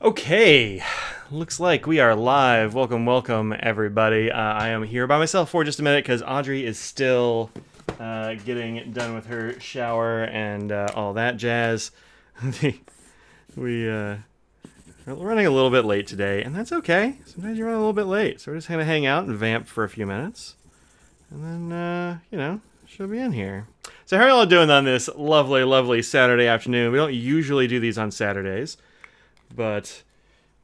Okay, looks like we are live. Welcome, everybody. I am here by myself for just a minute because Audrey is still getting done with her shower and all that jazz. We're running a little bit late today, and that's okay. Sometimes you run a little bit late, so we're just gonna hang out and vamp for a few minutes, and then she'll be in here. So how are y'all doing on this lovely Saturday afternoon? We don't usually do these on Saturdays. But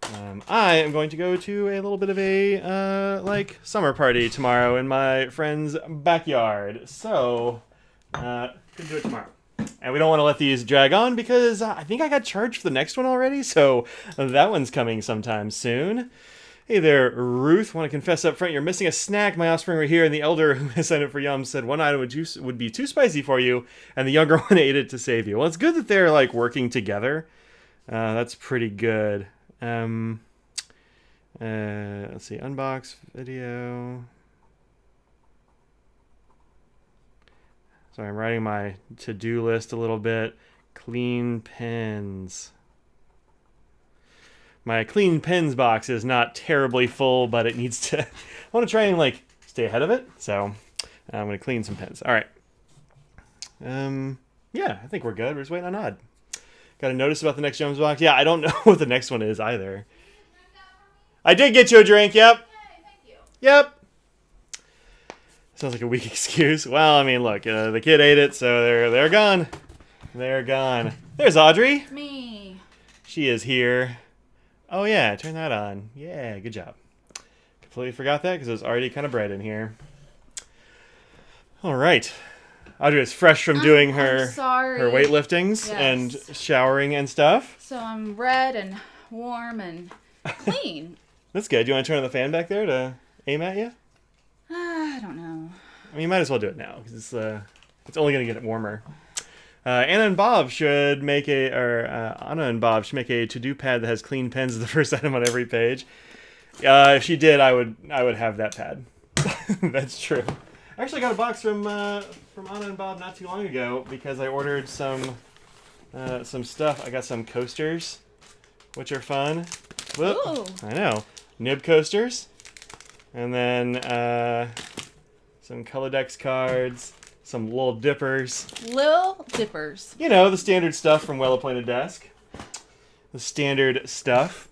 I am going to go to a little bit of a summer party tomorrow in my friend's backyard. So can do it tomorrow. And we don't want to let these drag on because I think I got charged for the next one already. So that one's coming sometime soon. Hey there, Ruth. Want to confess up front, you're missing a snack. My offspring were here, and the elder who signed up for Yum said one item would be too spicy for you, and the younger one ate it to save you. Well, it's good that they're like working together. That's pretty good. Let's see, unbox video. So I'm writing my to-do list a little bit. Clean pens. My clean pens box is not terribly full, but it needs to... I want to try and stay ahead of it. So I'm going to clean some pens. All right. Yeah, I think we're good. We're just waiting on Odd. Got a notice about the next Jones box? Yeah, I don't know what the next one is either. I did get you a drink, yep. Okay, thank you. Yep. Sounds like a weak excuse. Well, I mean, look, the kid ate it, so they're gone. They're gone. There's Audrey. Me. She is here. Oh, yeah, turn that on. Yeah, good job. Completely forgot that because it was already kind of bright in here. All right. Audrey is fresh from doing her weightliftings and showering and stuff. So I'm red and warm and clean. That's good. Do you want to turn on the fan back there to aim at you? I don't know. I mean, you might as well do it now because it's only going to get it warmer. Anna and Bob should make Anna and Bob should make a to-do pad that has clean pens as the first item on every page. If she did, I would have that pad. That's true. I actually got a box from Anna and Bob not too long ago because I ordered some stuff. I got some coasters, which are fun. Whoop, Ooh. I know. Nib coasters. And then some Colodex cards, some Lil Dippers. Lil Dippers. You know, the standard stuff from Well Appointed Desk. The standard stuff.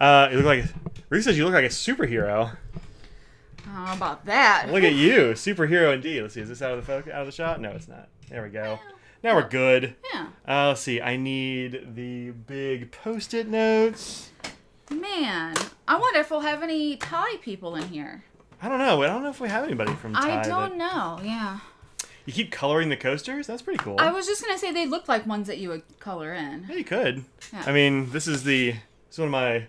Ruth says you look like a superhero. How about that? Look at you, superhero indeed. Let's see, is this out of the shot? No, it's not. There we go. Now we're good. Yeah. Let's see. I need the big Post-it notes. Man, I wonder if we'll have any Thai people in here. I don't know. I don't know if we have anybody from Thai. I don't know. Yeah. You keep coloring the coasters? That's pretty cool. I was just gonna say they look like ones that you would color in. Yeah, you could. Yeah. I mean, this is one of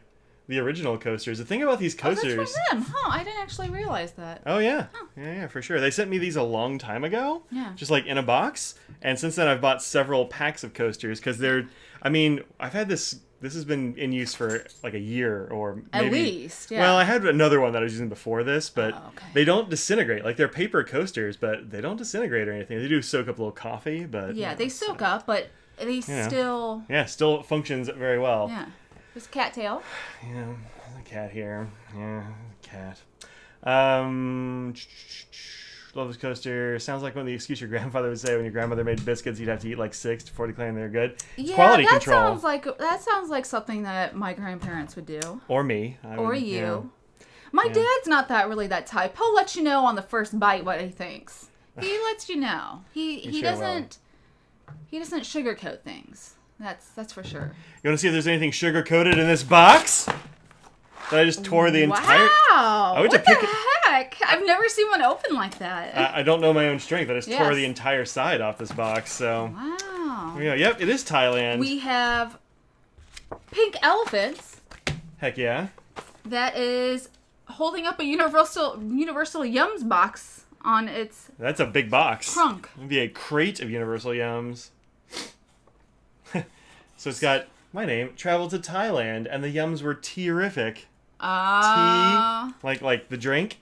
the original coasters. The thing about these coasters... Oh, that's from them. Huh, I didn't actually realize that. Oh, yeah. Huh. Yeah, for sure. They sent me these a long time ago. Yeah. Just in a box. And since then, I've bought several packs of coasters because I've had this has been in use for a year or maybe... At least, yeah. Well, I had another one that I was using before this, but okay. They don't disintegrate. They're paper coasters, but they don't disintegrate or anything. They do soak up a little coffee, but... Yeah, they soak up, but they still... Yeah, still functions very well. Yeah. There's a cattail. Yeah, there's a cat here. Yeah, cat. Love this coaster. Sounds like one of the excuse your grandfather would say when your grandmother made biscuits, you'd have to eat 6 before declaring they're good. It's quality control. That sounds like something that my grandparents would do. Or me. Or you. My dad's not that type. He'll let you know on the first bite what he thinks. He lets you know. He doesn't sugarcoat things. That's for sure. You want to see if there's anything sugar coated in this box? That I just tore the entire. Wow! What the heck? I've never seen one open like that. I don't know my own strength. I just tore the entire side off this box. So. Wow. Yeah. Yep. It is Thailand. We have pink elephants. Heck yeah. That is holding up a Universal Yums box on its. That's a big box. Trunk. It'd be a crate of Universal Yums. So it's got my name, traveled to Thailand, and the Yums were tea-rific. Tea, like the drink.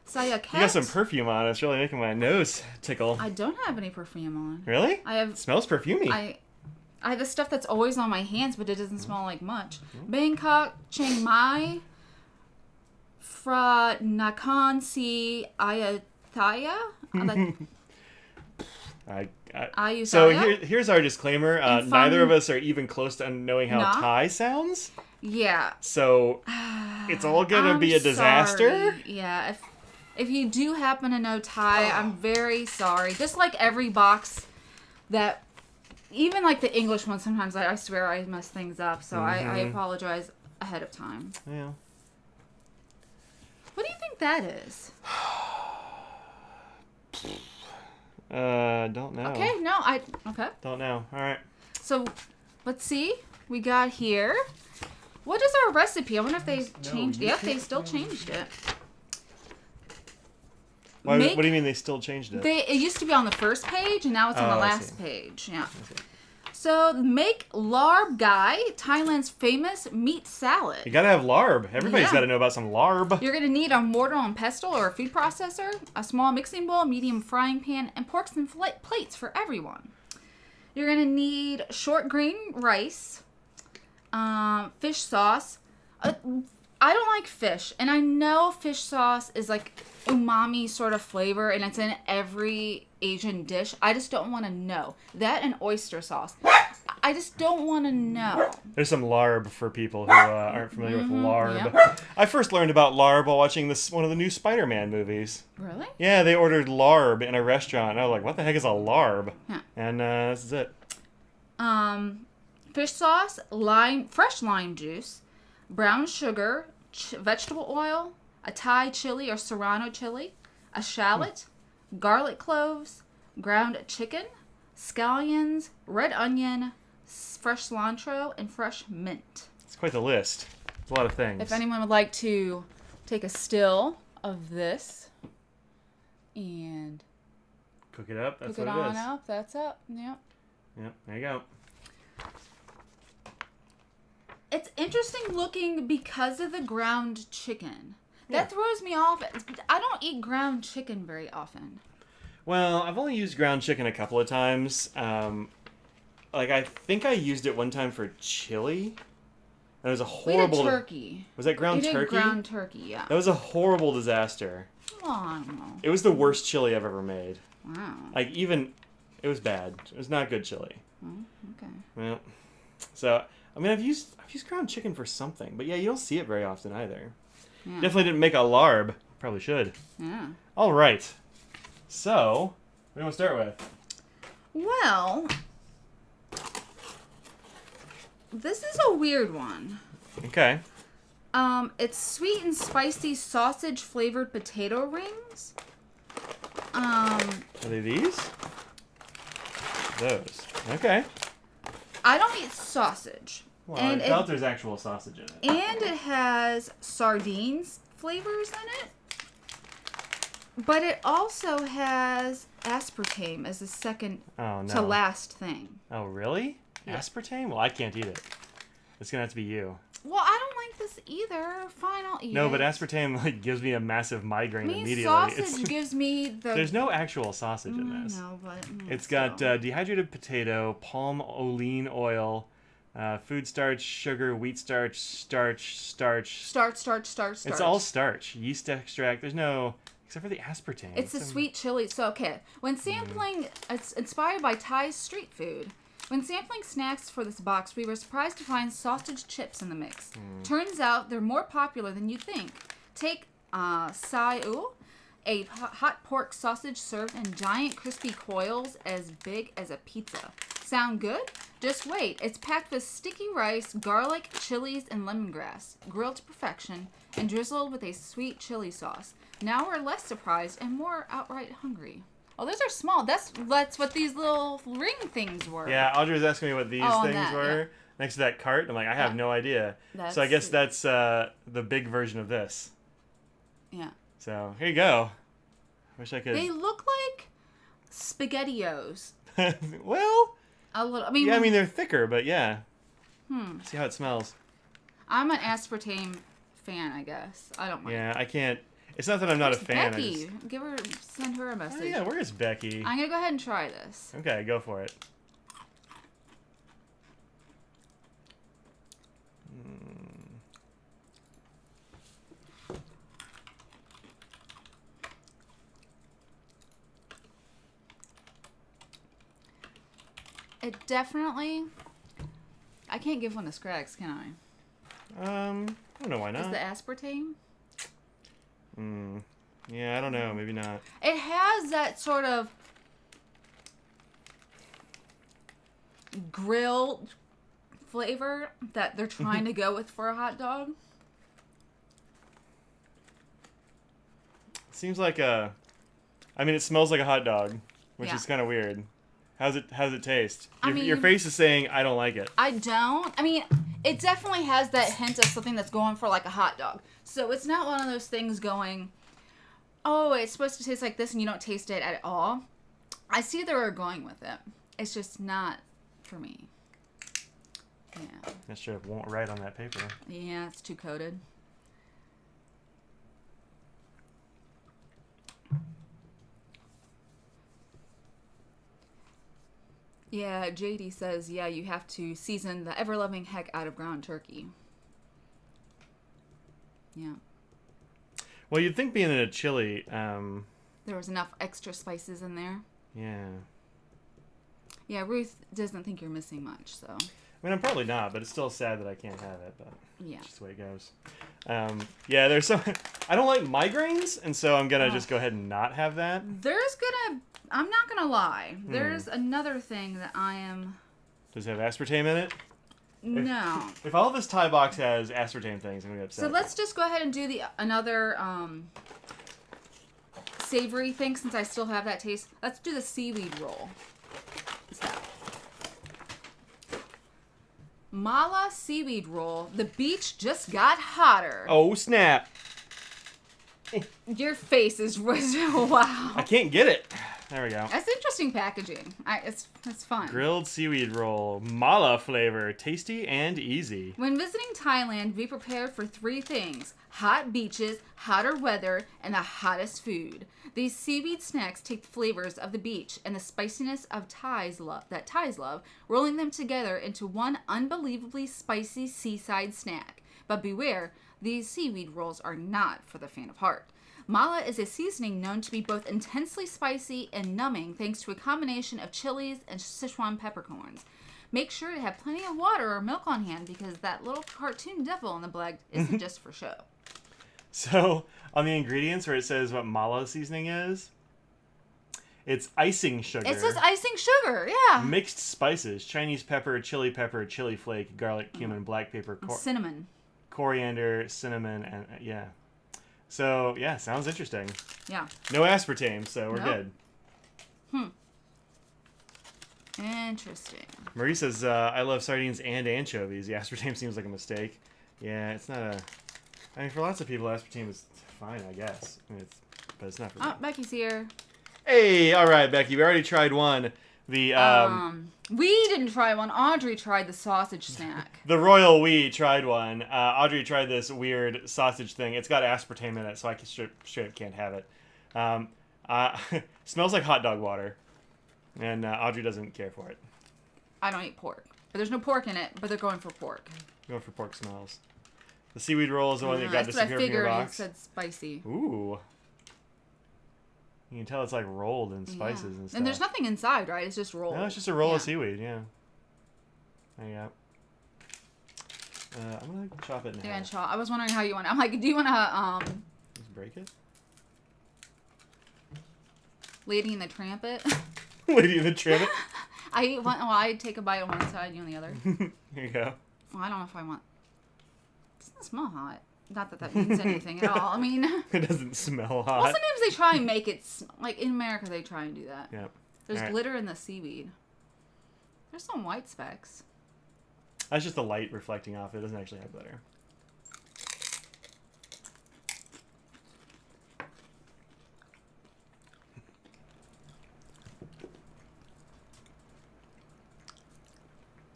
Saya cat. You got some perfume on. It's really making my nose tickle. I don't have any perfume on. Really? I have. It smells perfumey. the stuff that's always on my hands, but it doesn't smell like much. Bangkok, Chiang Mai, Phra Nakhon Si Ayutthaya. So here's our disclaimer. Neither of us are even close to knowing how Nah. Thai sounds. Yeah. So it's all gonna be a disaster. Sorry. Yeah. If you do happen to know Thai, I'm very sorry. Just like every box that, even like the English one, sometimes I swear I mess things up. So I apologize ahead of time. Yeah. What do you think that is? Don't know. Okay, no, okay. Don't know. All right. So, let's see. We got here. What is our recipe? I wonder if they changed. Yep, they still changed it. What do you mean they still changed it? It used to be on the first page, and now it's on the last page. Yeah. So, make larb gai, Thailand's famous meat salad. You gotta have larb. Everybody's gotta know about some larb. You're gonna need a mortar and pestle or a food processor, a small mixing bowl, medium frying pan, and porks and plates for everyone. You're gonna need short grain rice, fish sauce. I don't like fish, and I know fish sauce is like umami sort of flavor, and it's in every Asian dish. I just don't want to know. That and oyster sauce. I just don't want to know. There's some larb for people who aren't familiar with larb. Yep. I first learned about larb while watching one of the new Spider-Man movies. Really? Yeah, they ordered larb in a restaurant. And I was like, what the heck is a larb? Yeah. And this is it. Fish sauce, fresh lime juice, brown sugar, vegetable oil, a Thai chili or serrano chili, a shallot, garlic cloves, ground chicken, scallions, red onion, fresh cilantro, and fresh mint. It's quite the list. It's a lot of things. If anyone would like to take a still of this and cook it up, that's cook what it it on is. up, that's up. Yep. Yep, there you go. It's interesting looking because of the ground chicken. That throws me off. I don't eat ground chicken very often. Well, I've only used ground chicken a couple of times. I think I used it one time for chili. That was a horrible... We did turkey. Was that ground we did turkey? Ground turkey, yeah. That was a horrible disaster. Oh, I don't know. It was the worst chili I've ever made. Wow. It was bad. It was not good chili. Oh, okay. Well, so I've used ground chicken for something, but yeah, you don't see it very often either. Yeah. Definitely didn't make a larb. Probably should. Yeah. All right. So, what do you want to start with? Well, this is a weird one. Okay. It's sweet and spicy sausage flavored potato rings. Are they these? Those. Okay. I don't eat sausage. Well, and I doubt there's actual sausage in it. And it has sardines flavors in it. But it also has aspartame as the second to last thing. Oh, really? Yeah. Aspartame? Well, I can't eat it. It's going to have to be you. Well, I don't like this either. Fine, I'll eat it. No, but aspartame gives me a massive migraine immediately. Sausage gives me the... There's no actual sausage in this. No, but... It's got dehydrated potato, palm olein oil, food starch, sugar, wheat starch, starch. Starch. It's all starch. Yeast extract. There's no... Except for the aspartame. It's the sweet chili. So, okay. When sampling... It's inspired by Thai street food. When sampling snacks for this box, we were surprised to find sausage chips in the mix. Turns out they're more popular than you'd think. Take sai u, a hot pork sausage served in giant crispy coils as big as a pizza. Sound good? Just wait. It's packed with sticky rice, garlic, chilies, and lemongrass, grilled to perfection, and drizzled with a sweet chili sauce. Now we're less surprised and more outright hungry. Oh, those are small. That's what these little ring things were. Yeah, Audrey was asking me what these things were yeah. next to that cart. I'm like, I have no idea. So I guess that's the big version of this. Yeah. So here you go. Wish I could. They look like SpaghettiOs. Well. A little. I mean they're thicker, but yeah. See how it smells. I'm an aspartame fan, I guess. I don't mind. Yeah, I can't. It's not that I'm not a fan. Becky, send her a message. Oh yeah, where is Becky? I'm gonna go ahead and try this. Okay, go for it. It definitely... I can't give one to Scrags, can I? I don't know why not. Is the aspartame? Yeah, I don't know. Maybe not. It has that sort of grilled flavor that they're trying to go with for a hot dog. Seems like a... I mean, it smells like a hot dog, which Yeah. is kind of weird. How's it taste? I Your mean- face is saying, I don't like it. I don't. I mean, it definitely has that hint of something that's going for like a hot dog. So it's not one of those things going, oh, it's supposed to taste like this and you don't taste it at all. I see they were going with it. It's just not for me. Yeah. That should have won't write on that paper. Yeah, it's too coated. Yeah, JD says, yeah, you have to season the ever-loving heck out of ground turkey. Yeah. Well, you'd think being in a chili, There was enough extra spices in there. yeah. Yeah, Ruth doesn't think you're missing much, so. I mean, I'm probably not, but it's still sad that I can't have it, but Yeah. it's just the way it goes. Yeah, there's some... I don't like migraines, and so I'm going to just go ahead and not have that. I'm not gonna lie. There's another thing that I am... Does it have aspartame in it? No. If all this Thai box has aspartame things, I'm going to be upset. So let's just go ahead and do another savory thing since I still have that taste. Let's do the seaweed roll. So. Mala seaweed roll. The beach just got hotter. Oh, snap. Your face is wow. I can't get it. There we go. That's interesting packaging. It's fun. Grilled seaweed roll. Mala flavor. Tasty and easy. When visiting Thailand, be prepared for 3 things: hot beaches, hotter weather, and the hottest food. These seaweed snacks take the flavors of the beach and the spiciness of Thais love, rolling them together into one unbelievably spicy seaside snack. But beware, these seaweed rolls are not for the faint of heart. Mala is a seasoning known to be both intensely spicy and numbing thanks to a combination of chilies and Sichuan peppercorns. Make sure to have plenty of water or milk on hand because that little cartoon devil in the bag isn't just for show. So, on the ingredients where it says what mala seasoning is, it's icing sugar. It says icing sugar, yeah. Mixed spices, Chinese pepper, chili flake, garlic, cumin, black pepper, Cinnamon. coriander, cinnamon, and yeah. So, yeah, sounds interesting. Yeah. No aspartame, so we're Nope. good. Interesting. Marie says, I love sardines and anchovies. The aspartame seems like a mistake. Yeah, it's not a... I mean, for lots of people, aspartame is fine, I guess. I mean, but it's not for me. Oh, Becky's here. Hey, all right, Becky. We already tried one. The We didn't try one. Audrey tried the sausage snack. the Royal We tried one. Audrey tried this weird sausage thing. It's got aspartame in it, so I straight up can't have it. Smells like hot dog water, and Audrey doesn't care for it. I don't eat pork. But there's no pork in it, but they're going for pork. Going for pork smells. The seaweed roll is the one that got That's what I disappeared from your figured. It box. said spicy. Ooh. You can tell it's like rolled in spices and stuff. And there's nothing inside, right? It's just rolled. No, it's just a roll of seaweed, yeah. There you go. I'm going to chop it in half. I was wondering how you want. I'm like, do you want to Just break it? Lady in the Trampet? Lady in the Trim. I take a bite on one side, you on the other. Here you go. Well, I don't know if I want. It doesn't smell hot. Not that means anything at all. I mean, It doesn't smell hot. well, sometimes they try and make it like in America. They try and do that. Yep. There's All right. glitter in the seaweed. There's some white specks. That's just the light reflecting off it. It doesn't actually have glitter.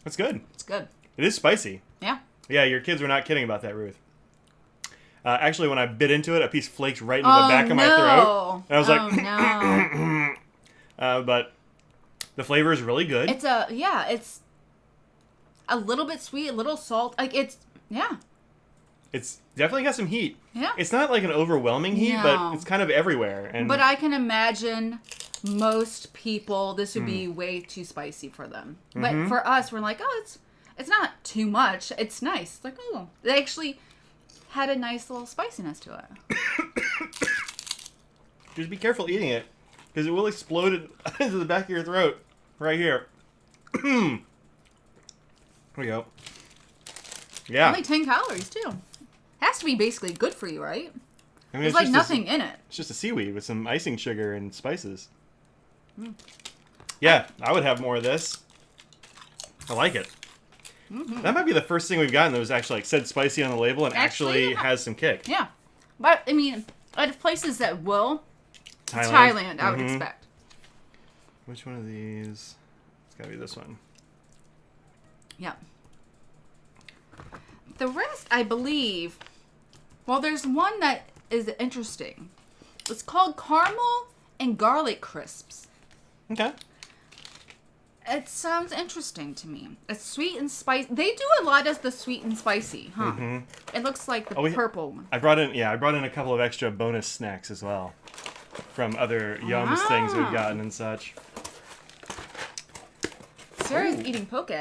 That's good. It's good. It is spicy. Yeah. Yeah, your kids were not kidding about that, Ruth. Actually, when I bit into it, a piece flaked right into the back of my throat. And I was like, no. but the flavor is really good. It's a little bit sweet, a little salt. Like it's definitely got some heat. Yeah. It's not like an overwhelming heat, No. but it's kind of everywhere. And But I can imagine most people, this would be way too spicy for them. But for us, we're like, oh, it's not too much. It's nice. It's like, oh, they actually had a nice little spiciness to it. Just be careful eating it, because it will explode into the back of your throat. Right here. Here we go. Yeah. Only 10 calories, too. Has to be basically good for you, right? I mean, There's like nothing in it. It's just a seaweed with some icing sugar and spices. Yeah, I would have more of this. I like it. That might be the first thing we've gotten that was actually like said spicy on the label and actually has some kick. Yeah. But, I mean, at places that will, Thailand, I would expect. Which one of these? It's gotta be this one. Yeah. The rest, I believe, well, there's one that is interesting. It's called caramel and garlic crisps. Okay. It sounds interesting to me. It's sweet and spicy. They do a lot of the sweet and spicy, huh? It looks like the purple one. I brought in a couple of extra bonus snacks as well from other Yums things we've gotten and such. Sarah's eating poke.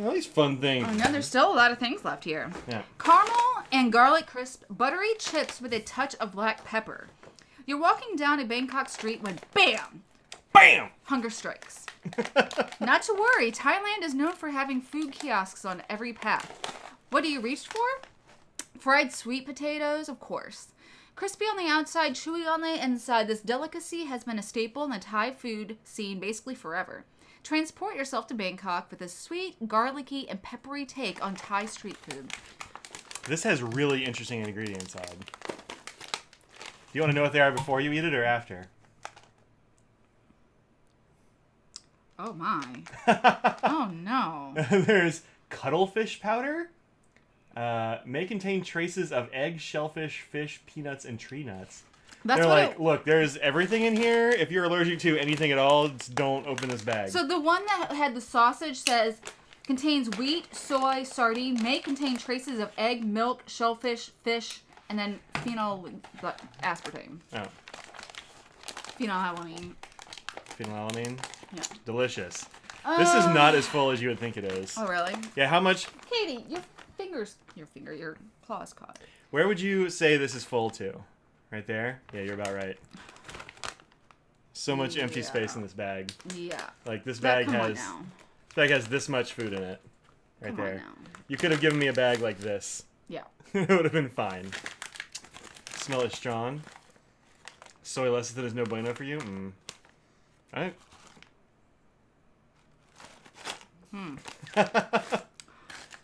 All these fun things. Oh no, there's still a lot of things left here. Yeah. Caramel and garlic crisp buttery chips with a touch of black pepper. You're walking down a Bangkok street when BAM! BAM! Hunger strikes. Not to worry, Thailand is known for having food kiosks on every path. What do you reach for? Fried sweet potatoes, of course. Crispy on the outside, chewy on the inside, this delicacy has been a staple in the Thai food scene basically forever. Transport yourself to Bangkok with a sweet, garlicky, and peppery take on Thai street food. This has really interesting ingredients on. Do you want to know what they are before you eat it or after? Oh my. Oh no. There's cuttlefish powder. May contain traces of egg, shellfish, fish, peanuts, and tree nuts. They're like, look, there's everything in here. If you're allergic to anything at all, don't open this bag. So the one that had the sausage says contains wheat, soy, sardine, may contain traces of egg, milk, shellfish, fish, and then phenyl aspartame. Oh. Phenylalanine. Phenylalanine? Yeah. Delicious. This is not as full as you would think it is. Oh, really? Yeah, how much? Katie, your claw's caught. Where would you say this is full to? Right there? Yeah, you're about right. So much empty space in this bag. Yeah. Like this bag has this much food in it. Right there. You could have given me a bag like this. Yeah. It would have been fine. Smell it strong. Soy lecithin is no bueno for you? Alright.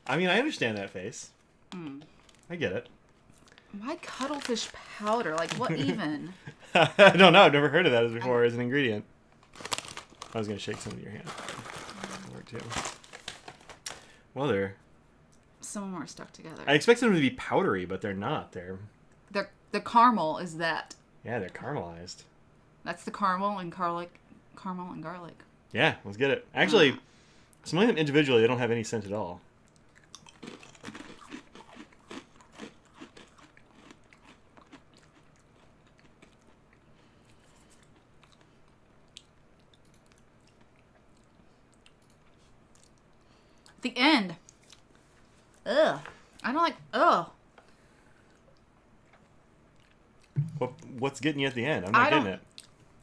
I mean, I understand that face. I get it. Why cuttlefish powder? Like, what even? I don't know. I've never heard of that before as an ingredient. I was going to shake some in your hand. That'll work too. Well, Some of them are stuck together. I expected them to be powdery, but they're not. The caramel is that. Yeah, they're caramelized. That's the caramel and garlic. Caramel and garlic. Yeah, let's get it. Actually, some of them individually, they don't have any scent at all. The end. Ugh. I don't like. Ugh. What's getting you at the end? I'm not getting it.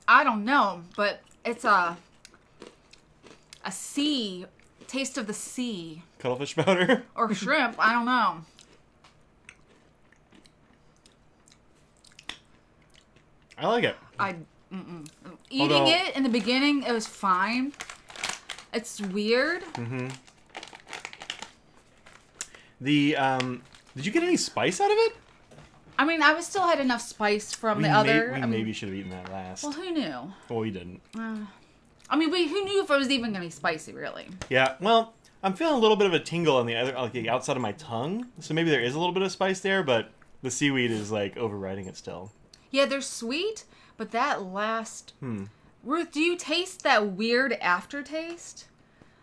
I don't know, but it's a sea taste of the sea. Cuttlefish powder or shrimp. I don't know. I like it. Eating it in the beginning, it was fine. It's weird. Did you get any spice out of it? I mean, I still had enough spice from the other. We maybe should have eaten that last. Well, who knew? Well, we didn't. I mean, who knew if it was even going to be spicy, really? Yeah, well, I'm feeling a little bit of a tingle on the outside of my tongue, so maybe there is a little bit of spice there, but the seaweed is like overriding it still. Yeah, they're sweet, but that last... Ruth, do you taste that weird aftertaste?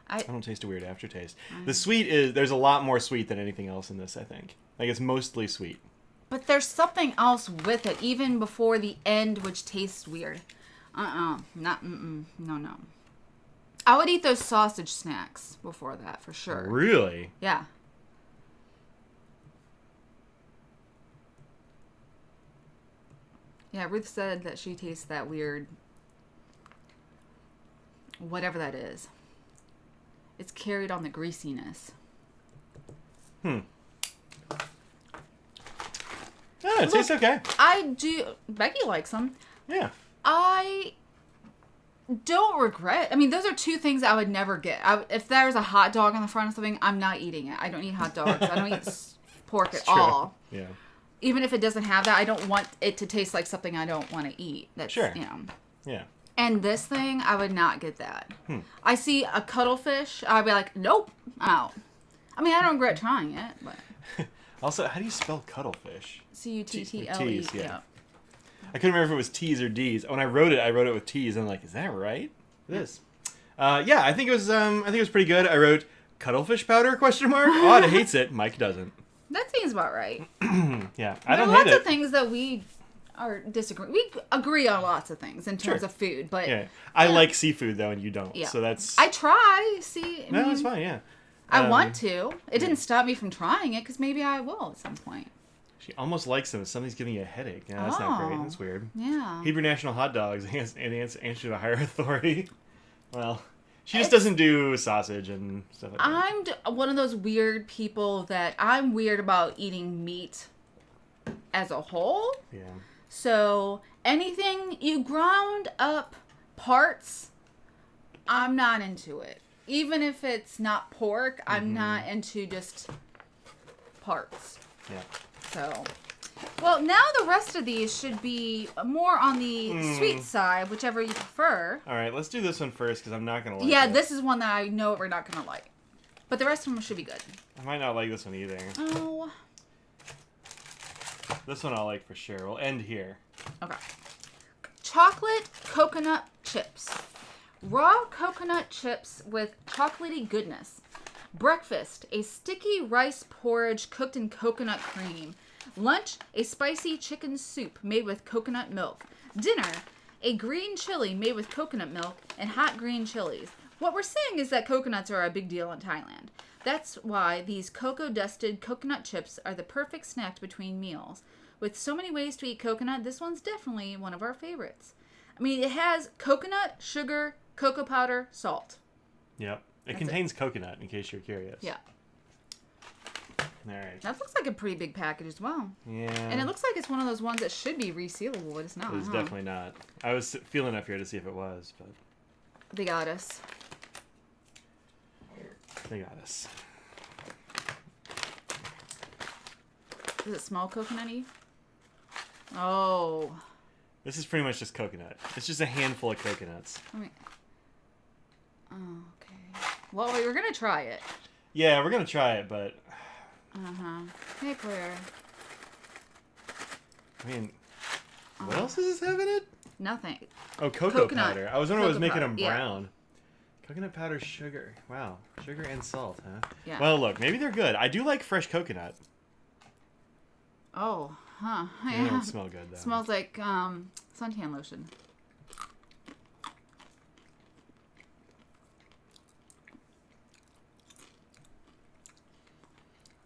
I don't taste a weird aftertaste. The sweet there's a lot more sweet than anything else in this, I think. Like, it's mostly sweet. But there's something else with it, even before the end, which tastes weird. Not, no. I would eat those sausage snacks before that, for sure. Really? Yeah. Yeah, Ruth said that she tastes that weird, whatever that is. It's carried on the greasiness. Yeah, it tastes okay. I do. Becky likes them. Yeah. I don't regret. I mean, those are two things I would never get. If there's a hot dog on the front of something, I'm not eating it. I don't eat hot dogs. I don't eat pork at all. Yeah. Even if it doesn't have that, I don't want it to taste like something I don't want to eat. That's, sure. Yeah. And this thing, I would not get that. I see a cuttlefish, I'd be like, nope, out. I mean, I don't regret trying it, but. Also, how do you spell cuttlefish? Cuttle. T's, yeah. I couldn't remember if it was T's or D's. When I wrote it with T's. I'm like, is that right? It is. Yeah, I think it was pretty good. I wrote cuttlefish powder ? Odd hates it. Mike doesn't. That seems about right. Yeah, I don't hate it. There are lots of things that we disagree. We agree on lots of things in terms of food, but I like seafood though, and you don't. Yeah. So that's. I try. See, No, it's fine. Yeah. I want to. It didn't stop me from trying it because maybe I will at some point. She almost likes them. Somebody's giving you a headache. Yeah, that's not great. That's weird. Yeah. Hebrew National Hot Dogs and answer to a higher authority. Well, she just doesn't do sausage and stuff like that. I'm one of those weird people that I'm weird about eating meat as a whole. Yeah. So anything you ground up parts, I'm not into it. Even if it's not pork, I'm not into just parts. Yeah. So, well, now the rest of these should be more on the sweet side, whichever you prefer. All right, let's do this one first because I'm not going to like it. Yeah, this is one that I know we're not going to like. But the rest of them should be good. I might not like this one either. Oh. This one I'll like for sure. We'll end here. Okay. Chocolate coconut chips. Raw coconut chips with chocolatey goodness. Breakfast, a sticky rice porridge cooked in coconut cream. Lunch, a spicy chicken soup made with coconut milk. Dinner, a green chili made with coconut milk and hot green chilies. What we're saying is that coconuts are a big deal in Thailand. That's why these cocoa-dusted coconut chips are the perfect snack between meals. With so many ways to eat coconut, this one's definitely one of our favorites. I mean, it has coconut, sugar, cocoa powder, salt. Yep. It contains coconut, in case you're curious. Yeah. All right. That looks like a pretty big package as well. Yeah. And it looks like it's one of those ones that should be resealable, but it's not. It's definitely not. I was feeling up here to see if it was, but... They got us. They got us. Does it smell coconutty? Oh. This is pretty much just coconut. It's just a handful of coconuts. Oh, okay. Well, we were going to try it. Yeah, we're going to try it, but... Hey, Claire. I mean, what else does this have in it? Nothing. Oh, cocoa powder. I was wondering what was making them powder, brown. Coconut powder, sugar. Wow. Sugar and salt, huh? Yeah. Well, look, maybe they're good. I do like fresh coconut. Oh, huh. They don't smell good, though. Smells like suntan lotion.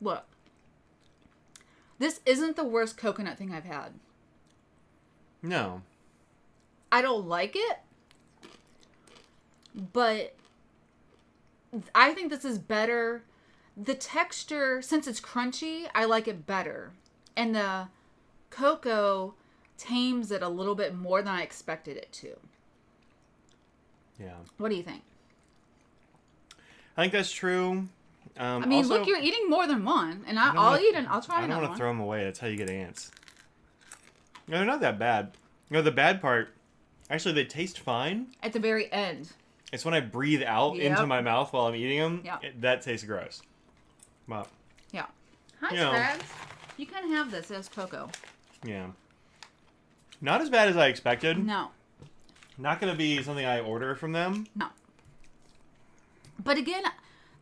Look. This isn't the worst coconut thing I've had. No. I don't like it, but I think this is better. The texture, since it's crunchy, I like it better. And the cocoa tames it a little bit more than I expected it to. Yeah. What do you think? I think that's true. I mean, also, look, you're eating more than one, and I'll eat and I'll try I another don't want one. to throw them away. That's how you get ants. No, they're not that bad. You know, the bad part, actually, they taste fine. At the very end. It's when I breathe out into my mouth while I'm eating them. Yep. That tastes gross. Wow. Yeah. Hi, You know. Scrags. You can have this as cocoa. Yeah. Not as bad as I expected. No. Not going to be something I order from them. No. But again,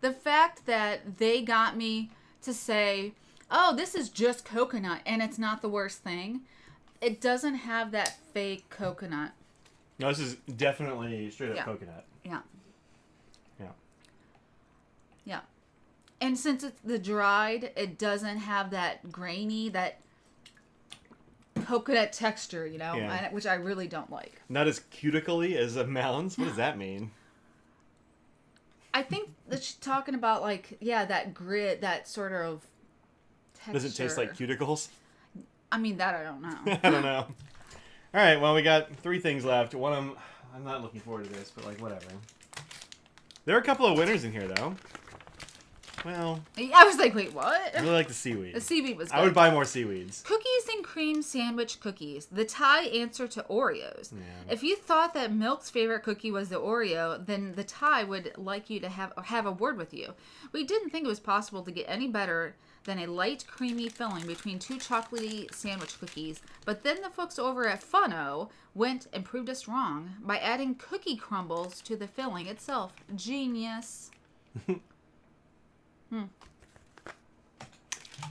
the fact that they got me to say, oh, this is just coconut and it's not the worst thing, it doesn't have that fake coconut No, this is definitely straight up Yeah. coconut. Yeah. Yeah. Yeah. And since it's the dried, it doesn't have that grainy, that coconut texture, Yeah. which I really don't like. Not as cutically as a Mounds. What does that mean? I think that she's talking about, like, that grit, that sort of texture. Does it taste like cuticles? I mean, that I don't know. I don't know. All right, well, we got 3 things left. One of them, I'm not looking forward to this, but, like, whatever. There are a couple of winners in here, though. Well, I was like, wait, what? I really like the seaweed. The seaweed was good. I would buy more seaweeds. Cookies and cream sandwich cookies. The Thai answer to Oreos. Yeah. If you thought that Milk's favorite cookie was the Oreo, then the Thai would like you to have a word with you. We didn't think it was possible to get any better than a light, creamy filling between 2 chocolatey sandwich cookies. But then the folks over at Funno went and proved us wrong by adding cookie crumbles to the filling itself. Genius.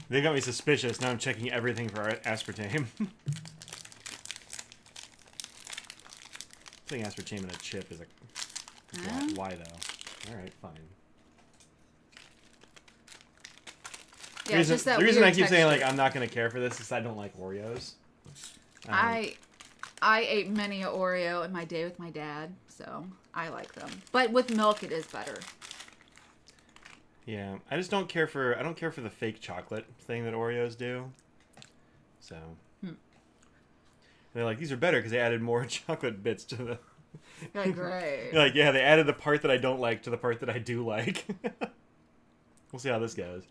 They got me suspicious. Now I'm checking everything for aspartame. Putting aspartame in a chip is a... Why, though? Alright, fine. Yeah, it's just that the reason I weird keep saying, texture. like, I'm not going to care for this is I don't like Oreos. I ate many a Oreo in my day with my dad, so I like them. But with milk, it is better. Yeah, I just don't care for... I don't care for the fake chocolate thing that Oreos do. So... They're like, these are better because they added more chocolate bits to the... You're like, great. You're like, yeah, they added the part that I don't like to the part that I do like. We'll see how this goes.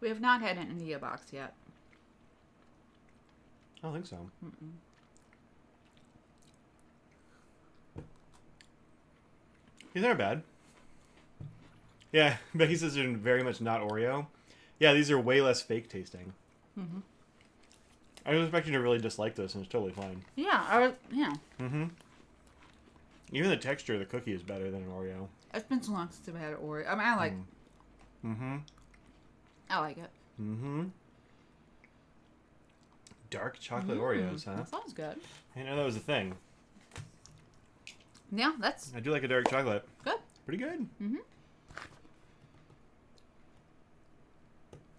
We have not had an India box yet. I don't think so. These aren't bad. Yeah, Becky says they're very much not Oreo. Yeah, these are way less fake tasting. I was expecting to really dislike this, and it's totally fine. Yeah, yeah. Even the texture of the cookie is better than an Oreo. It's been so long since I've had an Oreo. I mean, I like. I like it. Dark chocolate Oreos, huh? That sounds good. I didn't know that was a thing. Yeah, that's I do like a dark chocolate. good. Pretty good.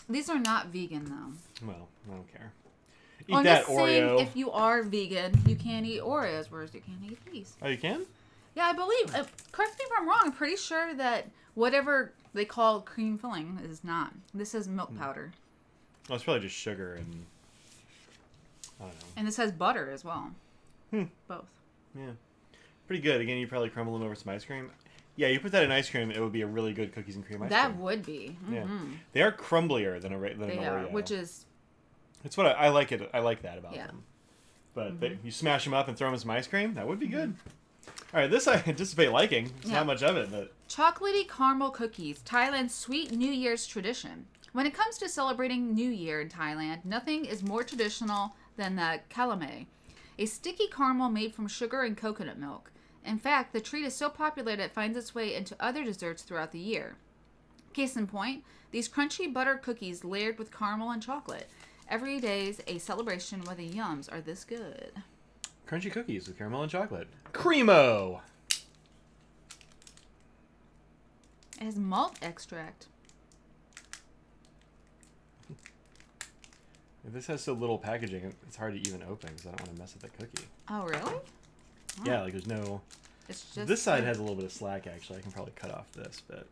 These are not vegan though. Well, I don't care. Eat Well, I'm that just Oreo. saying, if you are vegan, you can't eat Oreos, whereas you can't eat these. Oh, you can? Yeah, I believe. Correct me if I'm wrong. I'm pretty sure that whatever they call cream filling is not. This is milk powder, Well, it's probably just sugar and... I don't know. and this has butter as well. Both. Yeah. Pretty good. Again, you probably crumble them over some ice cream. Yeah, you put that in ice cream, it would be a really good cookies and cream ice That cream. would be. Yeah. They are crumblier than an They Oreo. are, which is It's what I like it. I like that about Yeah. them. But you smash them up and throw them in some ice cream, that would be good. All right, this I anticipate liking. It's Yeah. not much of it, but... chocolatey caramel cookies, Thailand's sweet New Year's tradition. When it comes to celebrating New Year in Thailand, nothing is more traditional than the kalame, a sticky caramel made from sugar and coconut milk. In fact, the treat is so popular that it finds its way into other desserts throughout the year. Case in point, these crunchy butter cookies layered with caramel and chocolate. Every day's a celebration when the yums are this good. Crunchy cookies with caramel and chocolate. Cremo! It has malt extract. If this has so little packaging, it's hard to even open because I don't want to mess with the cookie. Oh, really? Yeah, like there's no... It's just This side has a little bit of slack, actually. I can probably cut off this, but...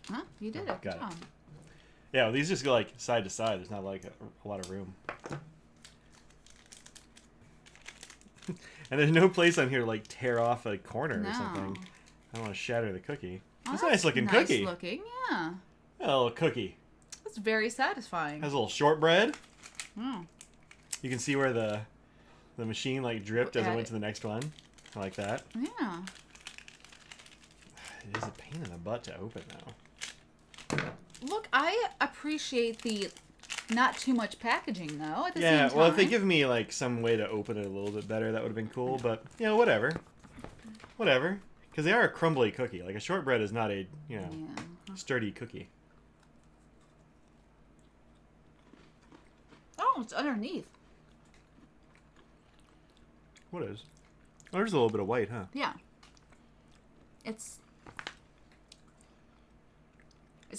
Huh? You did it. Got Good it. job. Yeah, well, these just go like side to side. There's not like a lot of room. And there's no place on here to like tear off a corner or something. I don't want to shatter the cookie. Oh, It's a nice looking nice cookie. looking, yeah. A little cookie. It's very satisfying. Has a little shortbread. Oh. You can see where the machine like dripped as it Add went it. to the next one. I like that. Yeah. It is a pain in the butt to open though. Look, I appreciate the not too much packaging though. At the Yeah, same time. well, if they give me like some way to open it a little bit better, that would have been cool. But you know, whatever, because they are a crumbly cookie. Like a shortbread is not a Yeah. sturdy cookie. Oh, it's underneath. What is? Oh, there's a little bit of white, huh? Yeah. It's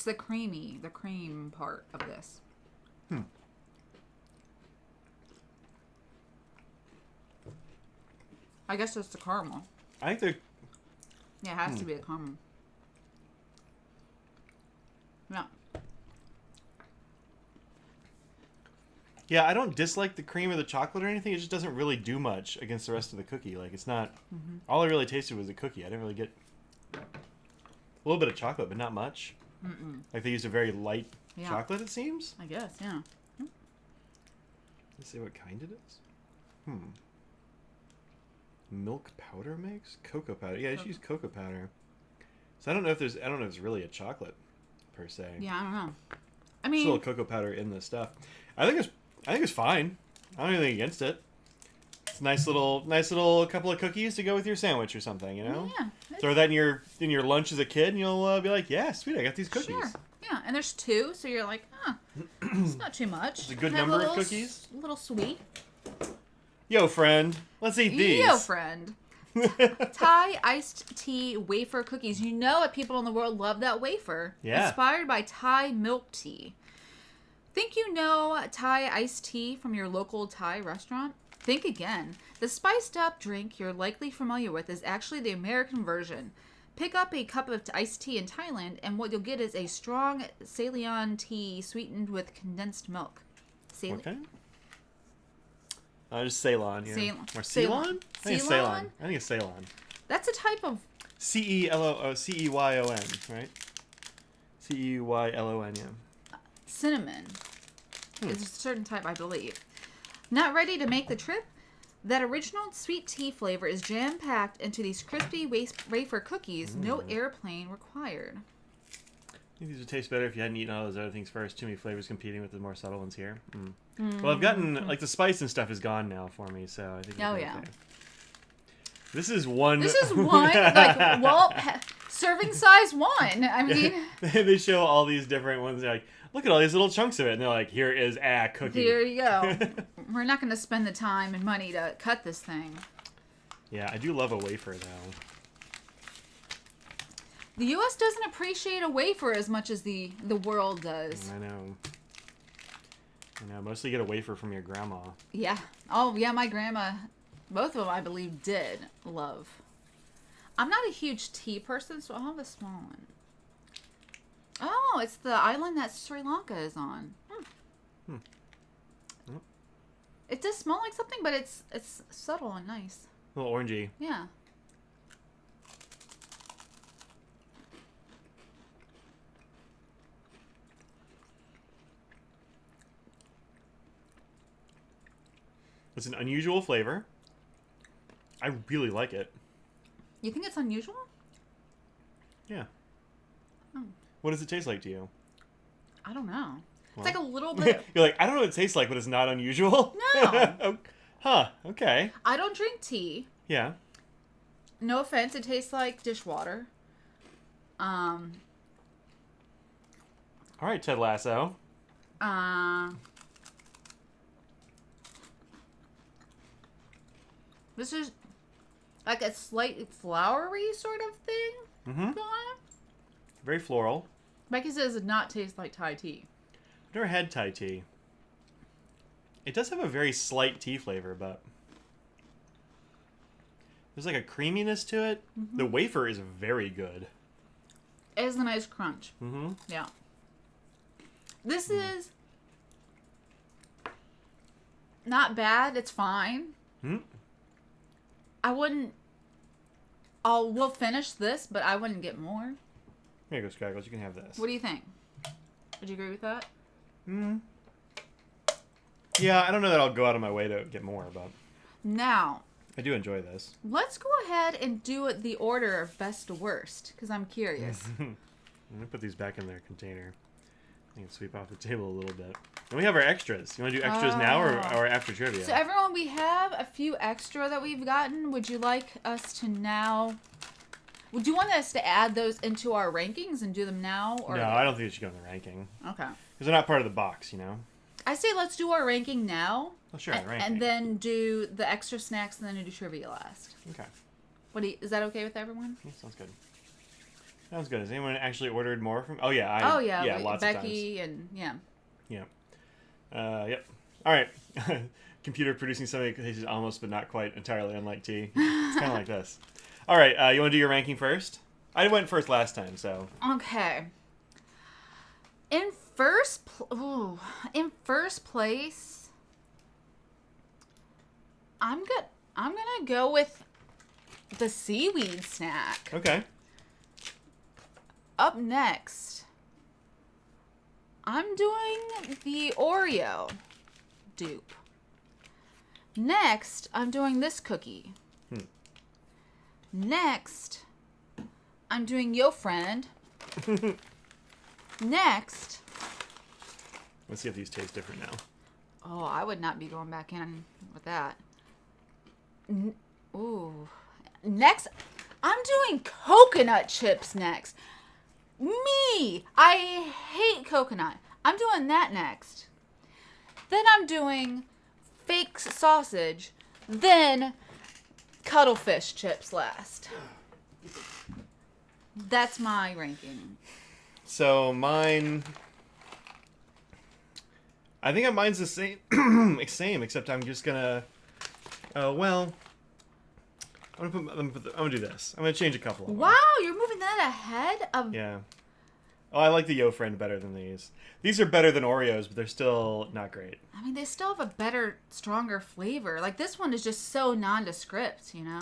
the cream part of this. I guess it's the caramel. I think they're... Yeah, it has to be the caramel. Yeah. Yeah, I don't dislike the cream or the chocolate or anything. It just doesn't really do much against the rest of the cookie. Like, it's not... All I really tasted was the cookie. I didn't really get... A little bit of chocolate, but not much. Like, they used a very light chocolate, it seems. I guess, yeah. Let's see what kind it is. Milk powder mix? Cocoa powder. Yeah, I just use cocoa powder. So I don't know if it's really a chocolate per se. Yeah, I don't know. I Just mean, a little cocoa powder in the stuff. I think it's fine. I don't have anything against it. It's a nice little couple of cookies to go with your sandwich or something, you know? yeah. Throw that in your lunch as a kid, and you'll be like, yeah, sweet, I got these cookies. Sure. Yeah, and there's 2, so you're like, it's not too much. It's a good Have number of cookies. A little sweet. Yo, friend, let's eat these. Yo, friend. Thai iced tea wafer cookies. You know what people in the world love that wafer. Yeah. Inspired by Thai milk tea. Think you know Thai iced tea from your local Thai restaurant? Think again. The spiced up drink you're likely familiar with is actually the American version. Pick up a cup of iced tea in Thailand, and what you'll get is a strong Ceylon tea sweetened with condensed milk. Okay. Just Ceylon. Yeah. Ceylon. Or Ceylon? I think it's Ceylon. I think it's Ceylon. That's a type of... Ceylon, right? Ceylon, yeah. Cinnamon. It's a certain type, I believe. Not ready to make the trip? That original sweet tea flavor is jam-packed into these crispy wafer cookies. No airplane required. I think these would taste better if you hadn't eaten all those other things first. Too many flavors competing with the more subtle ones here. Well, I've gotten, like, the spice and stuff is gone now for me, so I think Oh, it'll be yeah. okay. This is one, like, well, serving size 1. I mean... They show all these different ones. They're like, look at all these little chunks of it. And they're like, here is a cookie. Here you go. We're not going to spend the time and money to cut this thing. Yeah, I do love a wafer, though. The U.S. doesn't appreciate a wafer as much as the world does. I know. Mostly get a wafer from your grandma. Yeah. Oh, yeah, my grandma, both of them, I believe, did love. I'm not a huge tea person, so I'll have a small one. Oh, it's the island that Sri Lanka is on. It does smell like something, but it's subtle and nice. A little orangey. Yeah. It's an unusual flavor. I really like it. You think it's unusual? Yeah. Oh. What does it taste like to you? I don't know. Well. It's like a little bit... You're like, I don't know what it tastes like, but it's not unusual? No. Huh, okay. I don't drink tea. Yeah. No offense, it tastes like dishwater. All right, Ted Lasso. This is like a slight flowery sort of thing. Mm-hmm. Very floral. Becky says it does not taste like Thai tea. I've never had Thai tea. It does have a very slight tea flavor, but there's like a creaminess to it. Mm-hmm. The wafer is very good. It has a nice crunch. Mm-hmm. Yeah. This is not bad. It's fine. Hmm. I wouldn't... we'll finish this, but I wouldn't get more. Here you go, Scraggles. You can have this. What do you think? Would you agree with that? Yeah, I don't know that I'll go out of my way to get more, but... Now... I do enjoy this. Let's go ahead and do the order of best to worst, because I'm curious. I'm going to put these back in their container. I can sweep off the table a little bit. And we have our extras. You want to do extras now or after trivia? So everyone, we have a few extra that we've gotten. Would you like us to now... Would you want us to add those into our rankings and do them now? Or No, I don't think it should go in the ranking. Okay. Because they're not part of the box, you know? I say let's do our ranking now. Oh, sure, the ranking. And then do the extra snacks and then do trivia last. Okay. Is that okay with everyone? Yeah, sounds good. Sounds good. Has anyone actually ordered more from... Oh, yeah. Yeah, lots Becky of times. and, Yeah. Yep. All right. Computer producing something that tastes almost but not quite entirely unlike tea. It's kind of like this. All right. You want to do your ranking first? I went first last time, so... Okay. In first place, I'm gonna go with the seaweed snack. Okay. Up next, I'm doing the Oreo dupe. Next, I'm doing this cookie. Next, I'm doing Yo Friend. Next. Let's see if these taste different now. Oh, I would not be going back in with that. Ooh. Next, I'm doing coconut chips next. Me! I hate coconut. I'm doing that next. Then I'm doing fake sausage. Then cuttlefish chips last. That's my ranking. So mine... I think mine's the same, same, except I'm just gonna... well... I'm gonna do this. I'm gonna change a couple of them. Wow, you're moving that ahead of... Yeah. Oh, I like the Yo Friend better than these. These are better than Oreos, but they're still not great. I mean, they still have a better, stronger flavor. Like, this one is just so nondescript, you know?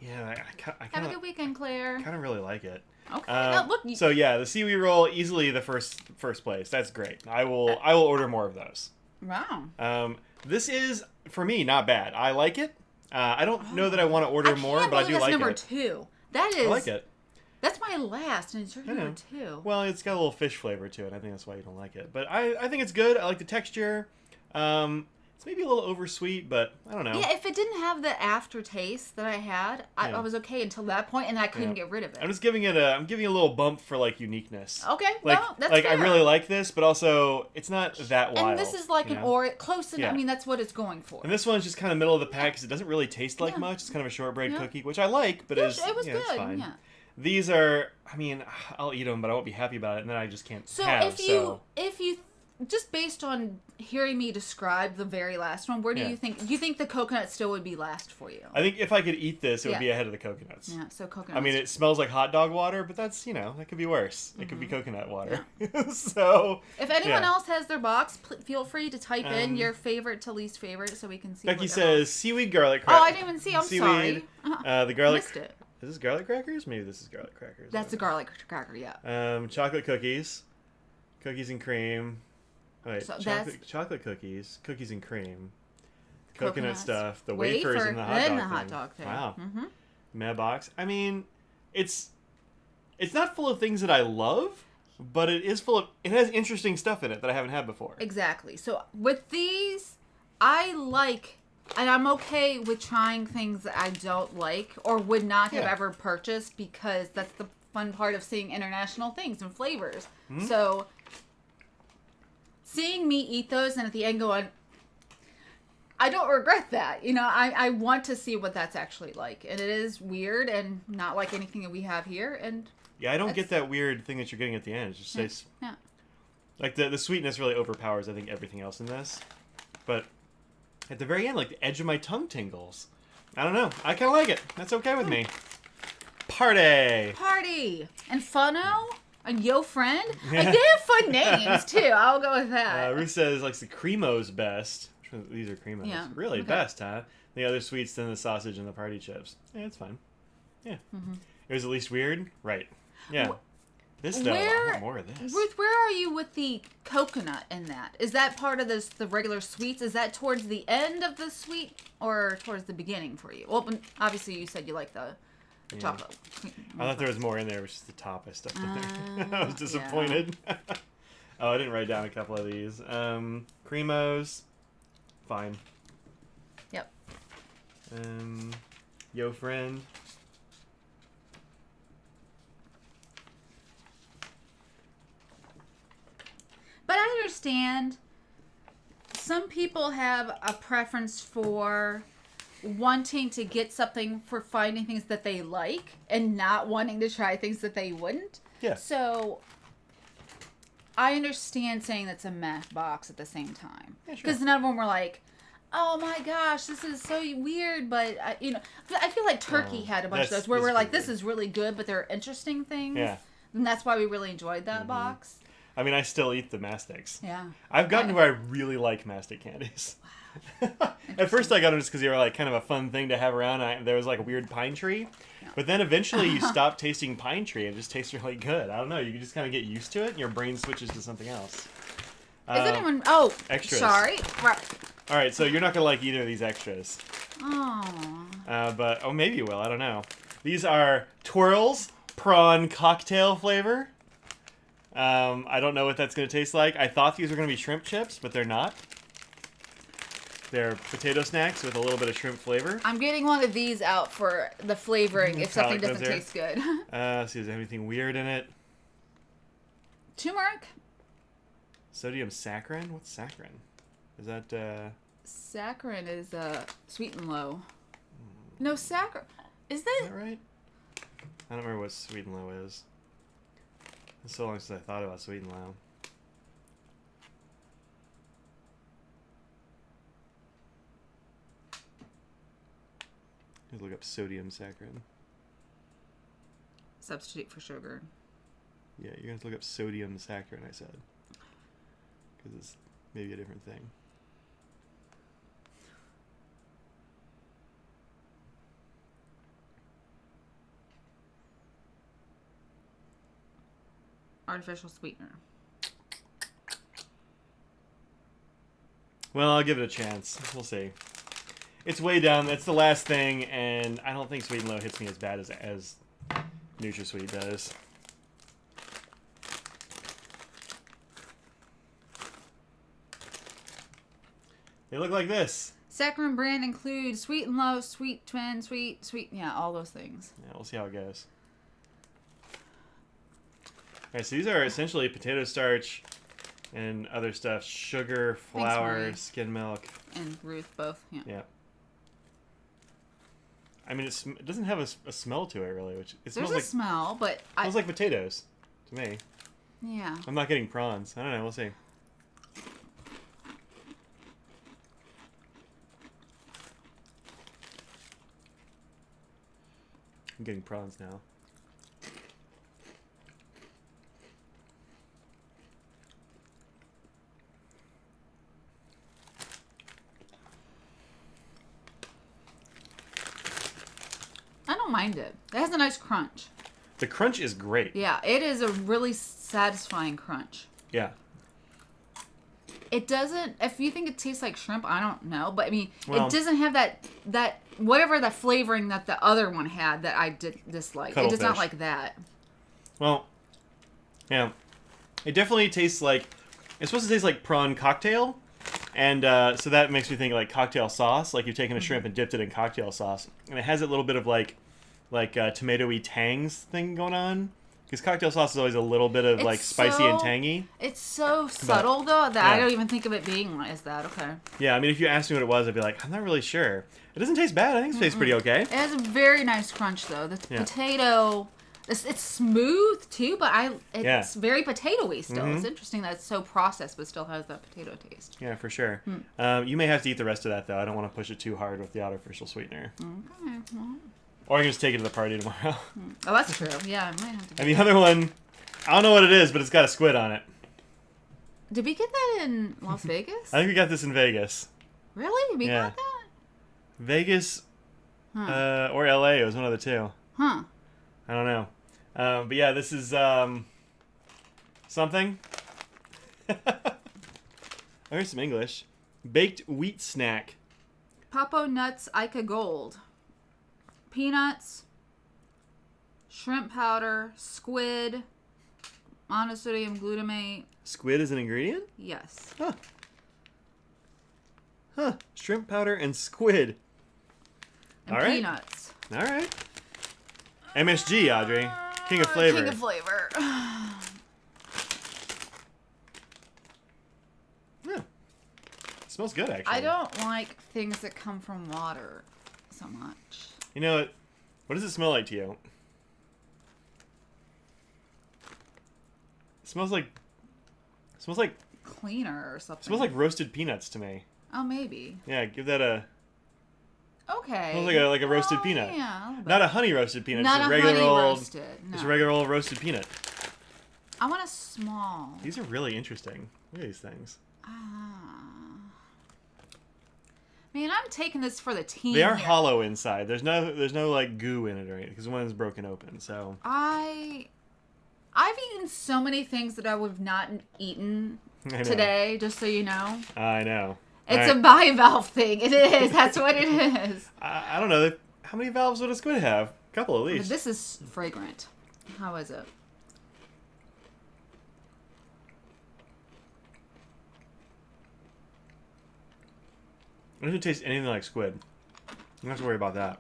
Yeah, I Have a good weekend, Claire. kind of really like it. Okay, now look. So yeah, the seaweed roll, easily the first place. That's great. I will order more of those. Wow. This is, for me, not bad. I like it. I don't know that I want to order more, but I do like number it. 2. That is... I like it. That's my last, and it's your number 2. Well, it's got a little fish flavor to it. I think that's why you don't like it. But I think it's good. I like the texture. It's maybe a little oversweet, but I don't know. Yeah, if it didn't have the aftertaste that I had, I was okay until that point, and I couldn't get rid of it. I'm just giving it a little bump for like uniqueness. Okay, like, no, that's like fair. I really like this, but also it's not that wild. And this is like an Oreo, close enough. Yeah. I mean, that's what it's going for. And this one's just kind of middle of the pack because it doesn't really taste like much. It's kind of a shortbread cookie, which I like, but it was good. It's fine. Yeah. These are, I mean, I'll eat them, but I won't be happy about it, and then I just can't have. If you just based on hearing me describe the very last one, where do you think the coconut still would be last for you? I think if I could eat this, it would be ahead of the coconuts. Yeah, so coconut. I mean, it smells like hot dog water, but that's, that could be worse. It could be coconut water. So, if anyone else has their box, feel free to type in your favorite to least favorite so we can see. Becky says seaweed garlic crackers. Oh, I didn't even see. I'm seaweed, sorry. The garlic. Missed it. Is this garlic crackers? Maybe this is garlic crackers. That's a garlic cracker, yeah. Chocolate cookies. Cookies and cream. Wait, So chocolate cookies. Cookies and cream. Coconut Coconut stuff. The Wafer wafers and the hot dog thing. Wow. Mm-hmm. Mad box. I mean, it's not full of things that I love, but it has interesting stuff in it that I haven't had before. Exactly. So with these, I like... And I'm okay with trying things that I don't like or would not have ever purchased because that's the fun part of seeing international things and flavors. Mm-hmm. So seeing me eat those and at the end going, I don't regret that. I want to see what that's actually like. And it is weird and not like anything that we have here. And yeah, I don't get that weird thing that you're getting at the end. It just tastes... Yeah. Like the sweetness really overpowers, I think, everything else in this. But... at the very end, like the edge of my tongue tingles. I don't know. I kind of like it. That's okay with me. Party! And Funno? And Yo Friend? Like, they have fun names, too. I'll go with that. Ruth says, likes the Cremo's best. These are Cremo's. Yeah. Really, best, huh? The other sweets than the sausage and the party chips. Yeah, it's fine. Yeah. Mm-hmm. It was at least weird? Right. Yeah. This, though, I want more of this. Ruth, where are you with the coconut in that? Is that part of the regular sweets? Is that towards the end of the sweet or towards the beginning for you? Well, obviously you said you like the chocolate. I thought there was more in there. It was just the top I stuffed in there. I was disappointed. Yeah. Oh, I didn't write down a couple of these. Cremo's. Fine. Yep. Yo Friend. understand some people have a preference for wanting to get something for finding things that they like and not wanting to try things that they wouldn't. Yeah. So I understand saying that's a meh box at the same time. Yeah, sure. Because none of them were like, oh my gosh, this is so weird, but I feel like Turkey had a bunch of those where we're like, this is really good, but they're interesting things. Yeah. And that's why we really enjoyed that box. I mean, I still eat the mastics. Yeah. I've gotten to where I really like mastic candies. At first I got them just because they were like kind of a fun thing to have around. There was like a weird pine tree. Yeah. But then eventually you stop tasting pine tree and it just tastes really good. I don't know. You just kind of get used to it and your brain switches to something else. Is anyone... Oh, extras. Sorry. All right, so you're not going to like either of these extras. Oh. But maybe you will. I don't know. These are Twirls prawn cocktail flavor. I don't know what that's going to taste like. I thought these were going to be shrimp chips, but they're not. They're potato snacks with a little bit of shrimp flavor. I'm getting one of these out for the flavoring if something doesn't taste good. See, is there anything weird in it? Turmeric. Sodium saccharin? What's saccharin? Is that, Saccharin is, sweet and low. No, saccharin. Is that right? I don't remember what sweet and low is. It's so long since I thought about sweet and low. Let's look up sodium saccharin. Substitute for sugar. Yeah, you're going to look up sodium saccharin, I said. Because it's maybe a different thing. Artificial sweetener. Well, I'll give it a chance. We'll see. It's way down. That's the last thing, and I don't think Sweet and Low hits me as bad as NutraSweet does. They look like this. Saccharin brand includes Sweet and Low, Sweet Twin, Sweet, yeah, all those things. Yeah, we'll see how it goes. Alright, so these are essentially potato starch and other stuff. Sugar, flour, Thanks, skim milk. And Ruth both, yeah. Yeah. I mean, it doesn't have a smell to it, really. It smells like smell, but it smells like potatoes to me. Yeah. I'm not getting prawns. I don't know. We'll see. I'm getting prawns now. I don't mind it. It has a nice crunch. The crunch is great. Yeah, it is a really satisfying crunch. Yeah. It doesn't, if you think it tastes like shrimp, I don't know. But I mean, well, it doesn't have that whatever the flavoring that the other one had that I dislike. It does not like that. Well, yeah. It definitely tastes like, it's supposed to taste like prawn cocktail. And so that makes me think like cocktail sauce. Like you've taken a shrimp and dipped it in cocktail sauce. And it has a little bit of like tomato-y tangs thing going on. Because cocktail sauce is always a little bit of like spicy and tangy. It's so subtle though that I don't even think of it being as that. Okay. Yeah, I mean, if you asked me what it was, I'd be like, I'm not really sure. It doesn't taste bad. I think it tastes pretty okay. It has a very nice crunch though. The potato, it's smooth too, but it's very potato-y still. It's interesting that it's so processed but still has that potato taste. Yeah, for sure. You may have to eat the rest of that though. I don't want to push it too hard with the artificial sweetener. Okay. Well. Or I can just take it to the party tomorrow. Oh, that's true. Yeah, I might have to. And the other one, I don't know what it is, but it's got a squid on it. Did we get that in Las Vegas? I think we got this in Vegas. Really? We got that? Vegas or LA. It was one of the two. Huh. I don't know. But yeah, this is something. Here's some English. Baked wheat snack. Papo Nuts Ica Gold. Peanuts, shrimp powder, squid, monosodium glutamate. Squid is an ingredient? Yes. Huh. Shrimp powder and squid. And all right. Peanuts. All right. MSG, Audrey. King of flavor. King of flavor. smells good, actually. I don't like things that come from water so much. You know what? What does it smell like to you? It smells like Cleaner or something. it smells like roasted peanuts to me. Oh, maybe. Yeah, give that a. Okay. Smells like a roasted peanut. Yeah. A little bit. Not a honey roasted peanut. Not just a regular honey old, roasted. No. Just a regular old roasted peanut. I want a small. These are really interesting. Look at these things. Man, I'm taking this for the team. They are here. hollow inside. There's no like goo in it or anything because one is broken open. So I've eaten so many things that I would have not eaten I know. today. Just so you know. I know. It's All a right. bivalve thing. It is. That's what it is. I don't know. How many valves would a squid have? A couple at But least. this is fragrant. How is it? It doesn't taste anything like squid. You don't have to worry about that.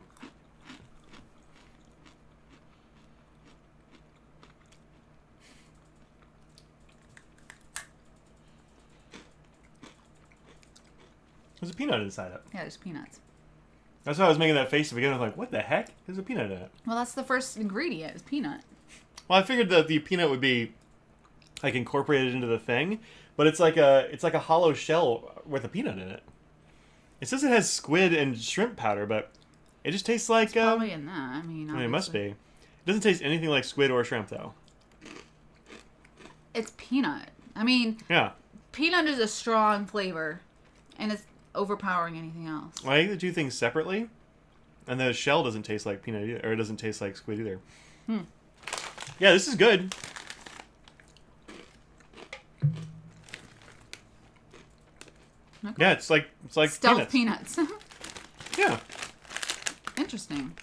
There's a peanut inside it. Yeah, there's peanuts. That's why I was making that face to begin with. Like, what the heck? There's a peanut in it. Well, that's the first ingredient is peanut. Well, I figured that the peanut would be like incorporated into the thing, but it's like a hollow shell with a peanut in it. It says it has squid and shrimp powder, but it just tastes like. Probably in that. I mean, it must be. obviously. It doesn't taste anything like squid or shrimp, though. It's peanut. I mean, Yeah. peanut is a strong flavor, and it's overpowering anything else. Well, I eat the two things separately, and the shell doesn't taste like peanut either, or it doesn't taste like squid either. Yeah, this is good. Okay. Yeah, it's like Stealth peanuts. peanuts. Yeah, Interesting.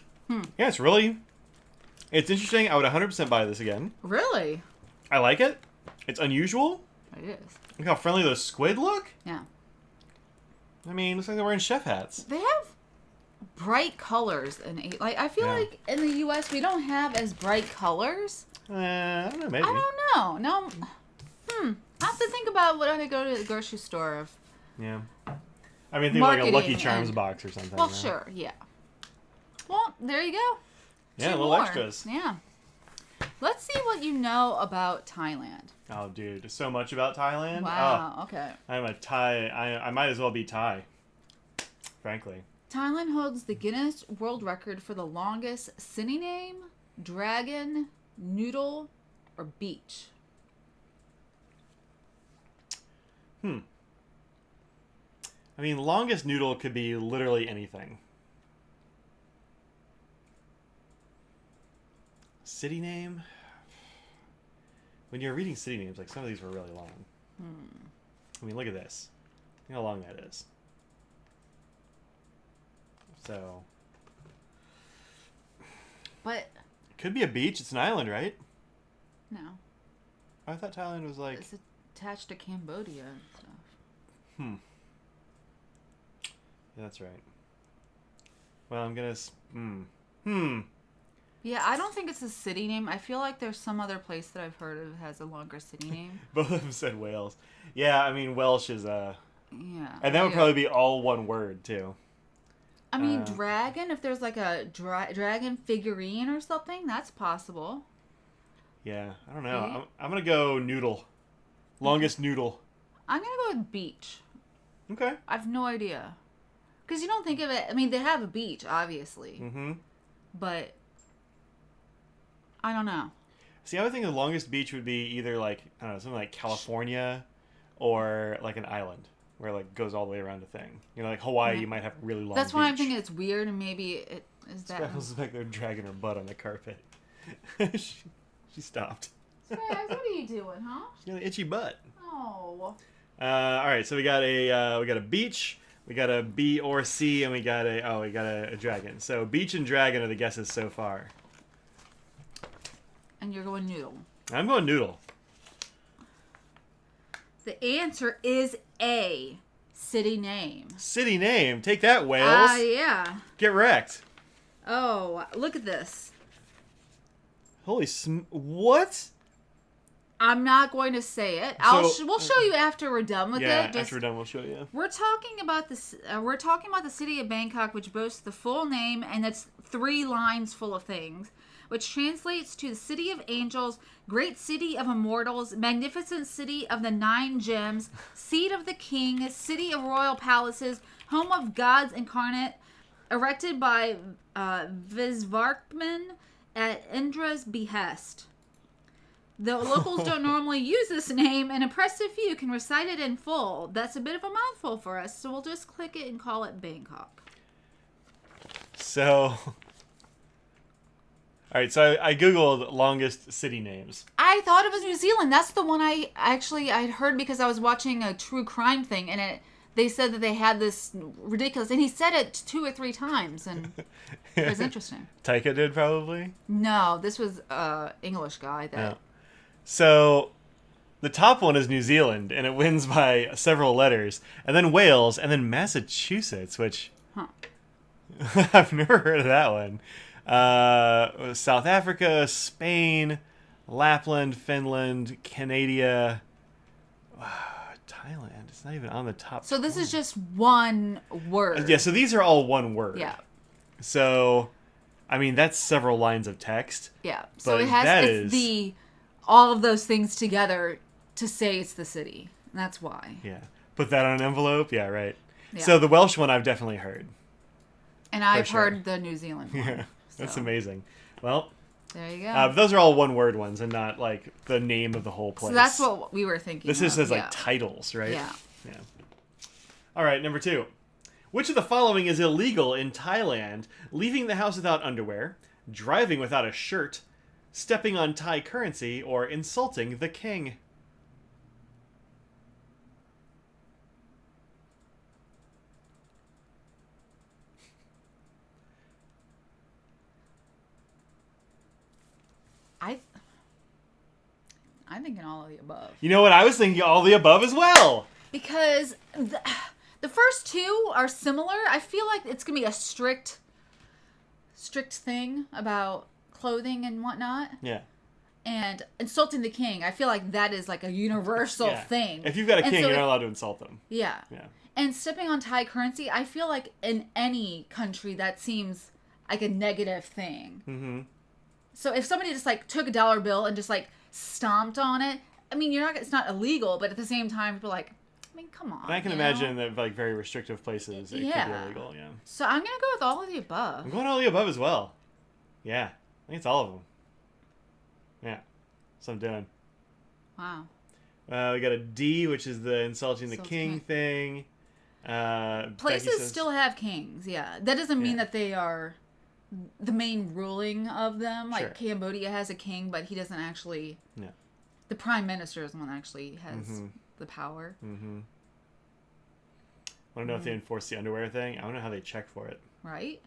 yeah, it's interesting. I would 100% buy this again. Really? I like it. It's unusual. It is. Look how friendly those squid look. Yeah. I mean, looks like they're wearing chef hats. They have bright colors and like I feel Yeah. like in the U.S. we don't have as bright colors. I don't know, maybe. I don't know. No. I have to think about when I go to the grocery store. Of Yeah. I mean, think of like a Lucky Marketing Charms and- box or something. well, yeah. sure, yeah. Well, there you go. Yeah, Two little more. extras. Yeah. Let's see what you know about Thailand. Oh, dude, so much about Thailand. Wow. Okay. Oh, I'm a Thai. I might as well be Thai. Frankly. Thailand holds the Guinness World Record for the longest city name, dragon, noodle, or beach. I mean, longest noodle could be literally anything. City name? When you're reading city names, like some of these were really long. I mean, look at this. Look how long that is. So, But could be a beach. It's an island, right? no, I thought Thailand was like. it's attached to Cambodia and stuff. Yeah, that's right. Well, I'm gonna. Yeah, I don't think it's a city name. I feel like there's some other place that I've heard of has a longer city name. Both of them said Wales. Yeah, I mean Welsh is Yeah. and that would Yeah. probably be all one word too. I mean, dragon, if there's like a dragon figurine or something, that's possible. Yeah, I don't know. Okay. I'm gonna go noodle. Longest noodle. I'm going to go with beach. Okay. I have no idea. Because you don't think of it, I mean, they have a beach, obviously. Mm-hmm. But, I don't know. See, I would think the longest beach would be either like I don't know something like California, or like an island where it like goes all the way around a thing. You know, like Hawaii, Yeah. you might have a really long. That's why I'm beach. thinking it's weird and maybe it is that. Sparkles is back there dragging her butt on the carpet. she stopped. Spaz, what are you doing, huh? She got an itchy butt. Oh. All right, so we got a beach, we got a B or C, and we got a dragon. So beach and dragon are the guesses so far. And you're going noodle. I'm going noodle. The answer is A. City name. City name, take that Wales. Yeah. Get wrecked. Oh, look at this. What? I'm not going to say it. We'll show you after we're done with it. After we're done, we'll show you. We're talking about this. We're talking about the city of Bangkok, which boasts the full name, and it's 3 lines full of things, which translates to the city of angels, great city of immortals, magnificent city of the 9 gems, seat of the king, city of royal palaces, home of gods incarnate, erected by Visvarkman at Indra's behest. Though locals don't normally use this name, an impressive few can recite it in full. That's a bit of a mouthful for us, so we'll just click it and call it Bangkok. So, all right. So I googled longest city names. I thought it was New Zealand. That's the one I'd heard because I was watching a true crime thing, and they said that they had this ridiculous, and he said it 2 or 3 times, and it was interesting. Taika did probably. No, this was English guy that. Yeah. So, the top one is New Zealand, and it wins by several letters, and then Wales, and then Massachusetts, which I've never heard of that one. South Africa, Spain, Lapland, Finland, Canada, Thailand. It's not even on the top. So this is just one word. Yeah. So these are all one word. Yeah. So, I mean, that's several lines of text. Yeah. So but it's all of those things together to say it's the city. And that's why. Yeah. Put that on an envelope. Yeah, right. Yeah. So the Welsh one I've definitely heard. And I've heard the New Zealand one. Yeah. That's amazing. Well, there you go. Those are all one word ones and not like the name of the whole place. So that's what we were thinking. This is like titles, right? Yeah. Yeah. All right, number 2. Which of the following is illegal in Thailand? Leaving the house without underwear, driving without a shirt, stepping on Thai currency, or insulting the king? I'm thinking all of the above. You know what? I was thinking all the above as well. Because the first 2 are similar. I feel like it's going to be a strict thing about clothing and whatnot. Yeah. And insulting the king, I feel like that is like a universal thing. If you've got a king, you're not allowed to insult them. Yeah. Yeah. And stepping on Thai currency, I feel like in any country that seems like a negative thing. Mm-hmm. So if somebody just like took a dollar bill and just like stomped on it, I mean, it's not illegal, but at the same time, people are like, I mean, come on. And I can imagine that like very restrictive places, it could be illegal. Yeah. So I'm gonna go with all of the above. I'm going all the above as well. Yeah, I think it's all of them. Yeah, so I'm doing. Wow. We got a D, which is the insulting the king thing. Places still have kings, yeah. That doesn't mean that they are the main ruling of them. Like Cambodia has a king, but he doesn't actually. Yeah. The prime minister is the one that actually has the power. Mm-hmm. I want to know if they enforce the underwear thing. I don't know how they check for it. Right?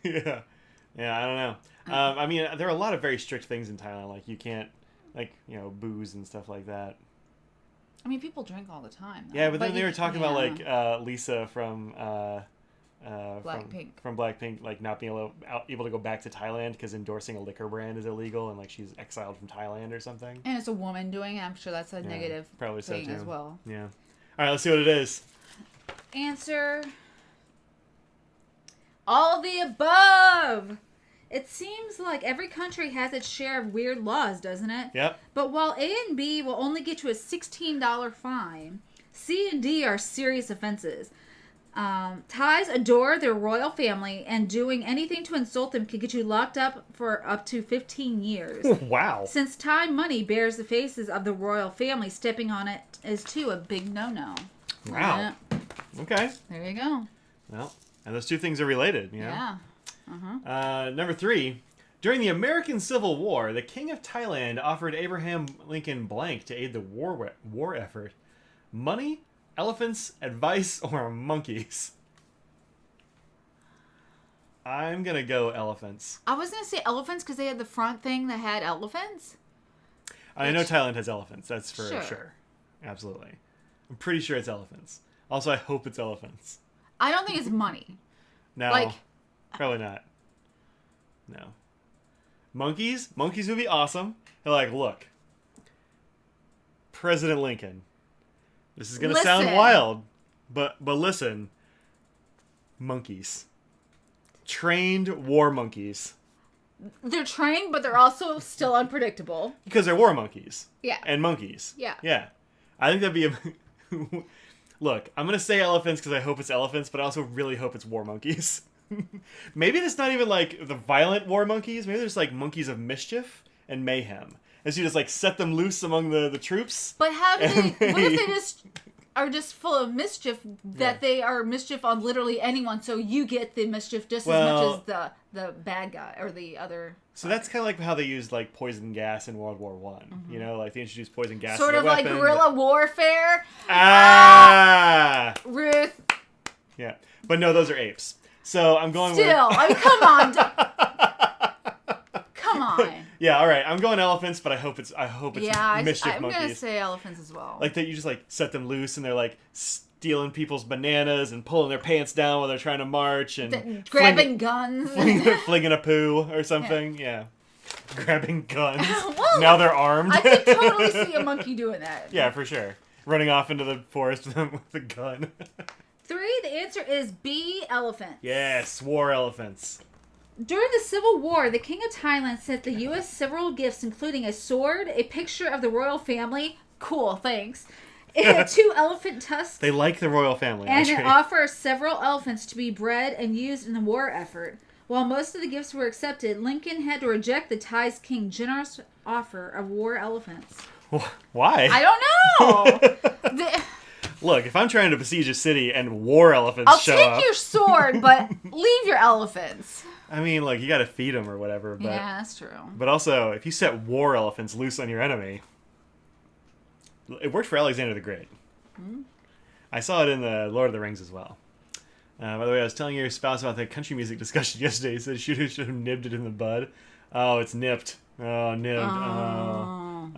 Yeah. Yeah, I don't know. I mean, there are a lot of very strict things in Thailand. Like, you can't, like, booze and stuff like that. I mean, people drink all the time. Though. Yeah, but then they were talking about, like, Lisa from Blackpink. From Blackpink, like, not being able to go back to Thailand because endorsing a liquor brand is illegal, and, like, she's exiled from Thailand or something. And it's a woman doing it. I'm sure that's a negative probably thing so too. as well. Yeah. All right, let's see what it is. Answer. All the above. It seems like every country has its share of weird laws, doesn't it? Yep. But while A and B will only get you a $16 fine, C and D are serious offenses. Thais adore their royal family, and doing anything to insult them can get you locked up for up to 15 years. Wow. Since Thai money bears the faces of the royal family, stepping on it is, too, a big no-no. Wow. Okay. There you go. Well, and those two things are related, you know? Yeah. Number 3. During the American Civil War, the King of Thailand offered Abraham Lincoln blank to aid the war effort. Money, elephants, advice, or monkeys? I'm going to go elephants. I was going to say elephants because they had the front thing that had elephants. I know Thailand has elephants. That's for sure. Absolutely. I'm pretty sure it's elephants. Also, I hope it's elephants. I don't think it's money. No. Probably not. No. Monkeys would be awesome. They're like, look, President Lincoln. This is gonna sound wild, but listen. Monkeys. Trained war monkeys. They're trained, but they're also still unpredictable. Because they're war monkeys. Yeah. And monkeys. Yeah. Yeah. I think that'd be a... Look, I'm going to say elephants because I hope it's elephants, but I also really hope it's war monkeys. Maybe it's not even like the violent war monkeys. Maybe there's like monkeys of mischief and mayhem. And so you just like set them loose among the troops. But how do they... What if they just are just full of mischief that they are mischief on literally anyone, so you get the mischief just as much as the bad guy or the other... So that's kind of like how they used like poison gas in World War One. Mm-hmm. You know, like they introduced poison gas. Sort as of a like weapon. guerrilla warfare. Ruth. Yeah, but no, those are apes. So I'm going Still, with... I mean, come on. Come on. Yeah, all right. I'm going elephants, but I hope it's mischief I'm monkeys. gonna say elephants as well. Like that, you just like set them loose, and they're like stealing people's bananas and pulling their pants down while they're trying to march and grabbing guns, flinging a poo or something. Yeah, grabbing guns. Well, now they're armed. I could totally see a monkey doing that. Yeah, for sure. Running off into the forest with a gun. 3. The answer is B. Elephants. Yes, war elephants. During the Civil War, the King of Thailand sent the U.S. several gifts, including a sword, a picture of the royal family. Cool, thanks. 2 elephant tusks. They like the royal family. And an offer of several elephants to be bred and used in the war effort. While most of the gifts were accepted, Lincoln had to reject the Thai's king's generous offer of war elephants. Why? I don't know. Look, if I'm trying to besiege a city and war elephants show up... I'll take your sword, but leave your elephants. I mean, like, you gotta feed them or whatever. But, yeah, that's true. But also, if you set war elephants loose on your enemy... It worked for Alexander the Great. Mm-hmm. I saw it in the Lord of the Rings as well. By the way, I was telling your spouse about the country music discussion yesterday. He said she should have nibbed it in the bud. Oh, it's nipped. Oh, nibbed.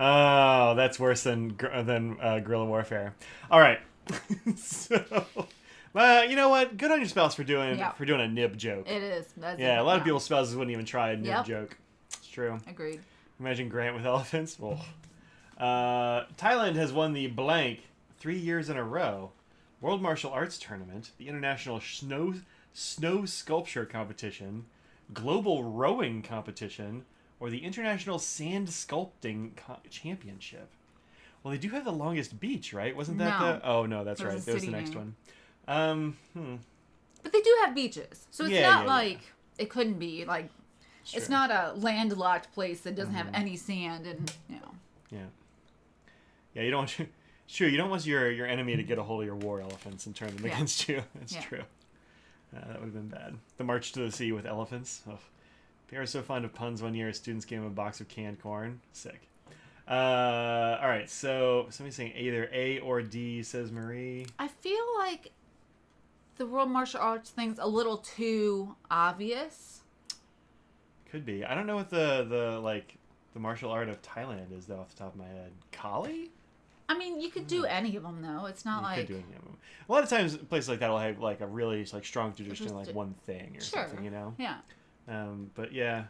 Oh, that's worse than guerrilla warfare. All right. So, you know what? Good on your spouse for doing a nib joke. It is. A lot of people's spouses wouldn't even try a nib joke. It's true. Agreed. Imagine Grant with elephants. Oh. Thailand has won the blank 3 years in a row World Martial Arts Tournament, the International Snow Sculpture Competition, Global Rowing Competition, or the International Sand Sculpting Championship. Well, they do have the longest beach, right? Wasn't that the... Oh, no, that's right. That was the next one. But they do have beaches. So it's not like... It couldn't be, like... Sure. It's not a landlocked place that doesn't have any sand and, you know... Yeah. Yeah, you don't want... It's true, you don't want your enemy to get a hold of your war elephants and turn them against you. That's true. That would have been bad. The March to the Sea with elephants. Oh. They were so fond of puns. One year, students gave him a box of canned corn. Sick. All right, so somebody's saying either A or D, says Marie. I feel like the World Martial Arts thing's a little too obvious. Could be. I don't know what the martial art of Thailand is, though, off the top of my head. Kali? I mean, you could do any of them, though. It's not you could do any of them. A lot of times, places like that will have like a really strong tradition, like one thing or something, you know? Yeah. But yeah,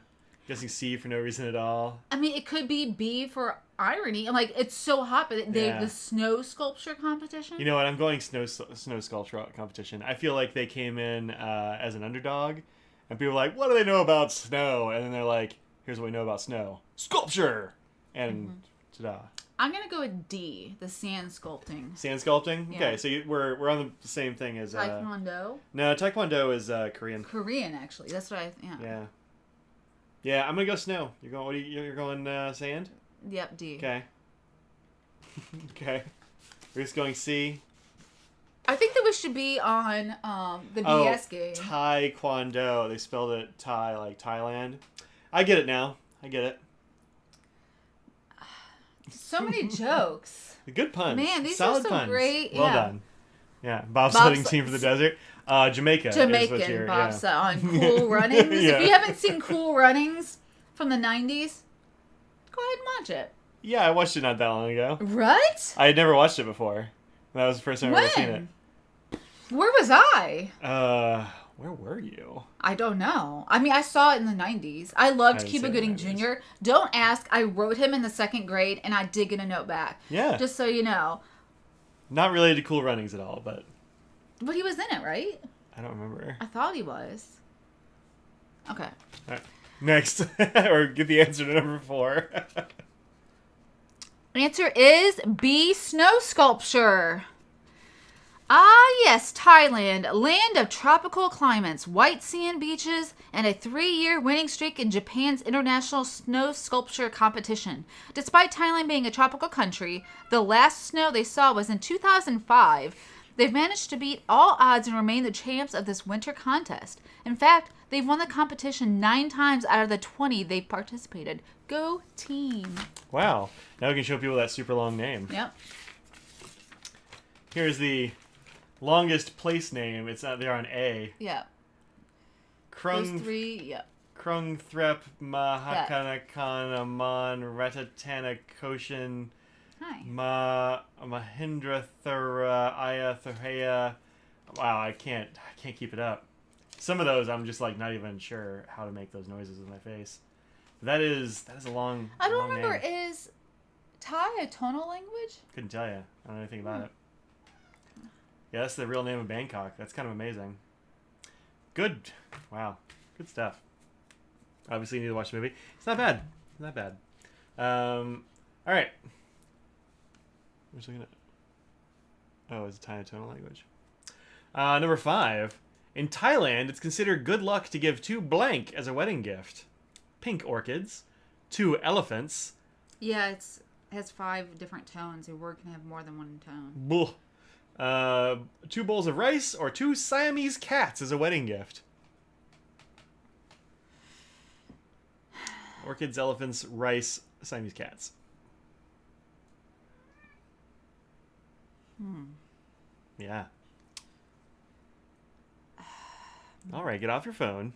guessing C for no reason at all. I mean, it could be B for irony. Like, it's so hot, but they have the snow sculpture competition. You know what? I'm going snow sculpture competition. I feel like they came in as an underdog, and people are like, "What do they know about snow?" And then they're like, "Here's what we know about snow: sculpture." And ta-da. I'm gonna go with D, the sand sculpting. Sand sculpting? Yeah. Okay, so we're on the same thing as Taekwondo. No, Taekwondo is Korean. Korean, actually. That's what Yeah, I'm gonna go snow. You're going. What are you're going sand? Yep, D. Okay. Okay. We're just going C. I think that we should be on the BS game. Taekwondo. They spelled it Thai, like Thailand. I get it now. I get it. So many jokes. Good puns. Man, these Solid are so puns. great. Well done. Yeah, bobsledding team for the desert. Jamaican bobsled on Cool Runnings. If you haven't seen Cool Runnings from the 90s, go ahead and watch it. Yeah, I watched it not that long ago. Right? I had never watched it before. That was the first time I've ever seen it. Where was I? Where were you? I don't know. I mean, I saw it in the 90s. I loved didn't Cuba see it Gooding in the 90s. Jr. Don't ask. I wrote him in the 2nd grade, and I did get a note back. Yeah. Just so you know. Not related to Cool Runnings at all, but But he was in it, right? I don't remember. I thought he was. Okay. All right. Next. Or give the answer to number 4. Answer is B, snow sculpture. Ah, yes, Thailand, land of tropical climates, white sand beaches, and a 3-year winning streak in Japan's international snow sculpture competition. Despite Thailand being a tropical country, the last snow they saw was in 2005. They've managed to beat all odds and remain the champs of this winter contest. In fact, they've won the competition 9 times out of the 20 they've participated. Go team. Wow. Now we can show people that super long name. Yep. Here's the longest place name. It's not there on A. Yep. Krung Those 3, yep. Krung Threp Mahakanakan Aman Ratatana Koshin Hi. Mahindra Thura Aya Thurheya. Wow, I can't keep it up. Some of those I'm just like not even sure how to make those noises with my face. That is a long. I don't long remember, name. is Thai a tonal language? Couldn't tell you. I don't know anything about it. Yeah, that's the real name of Bangkok. That's kind of amazing. Good. Wow. Good stuff. Obviously, you need to watch the movie. It's not bad. Not bad. All right. We're just looking at. Oh, it's a Thai tonal language. Number 5. In Thailand, it's considered good luck to give 2 blank as a wedding gift. Pink orchids, 2 elephants. Yeah, it has 5 different tones. A word can have more than one tone. Bull. 2 bowls of rice or 2 Siamese cats as a wedding gift. Orchids, elephants, rice, Siamese cats. Yeah. All right, get off your phone.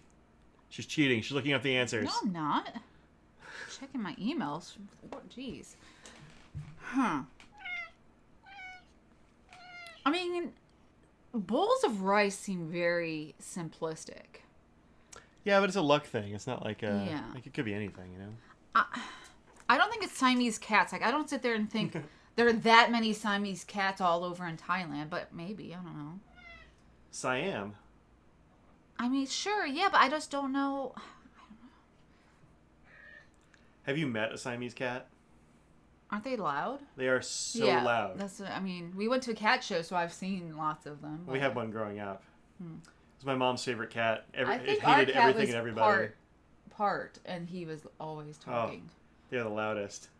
She's cheating. She's looking up the answers. No, I'm not. Checking my emails. What? Jeez. Huh. I mean, bowls of rice seem very simplistic. Yeah, but it's a luck thing. It's not like Yeah. like it could be anything, you know. I don't think it's Siamese cats. Like, I don't sit there and think there are that many Siamese cats all over in Thailand, but maybe. I don't know. Siam. I mean, sure, yeah, but I just don't know. Have you met a Siamese cat? Aren't they loud? They are so Yeah, loud. That's what, I mean, we went to a cat show, so I've seen lots of them. We had one growing up. It's my mom's favorite cat. I It think our hated cat everything was and everybody. part, and he was always talking. They're the loudest.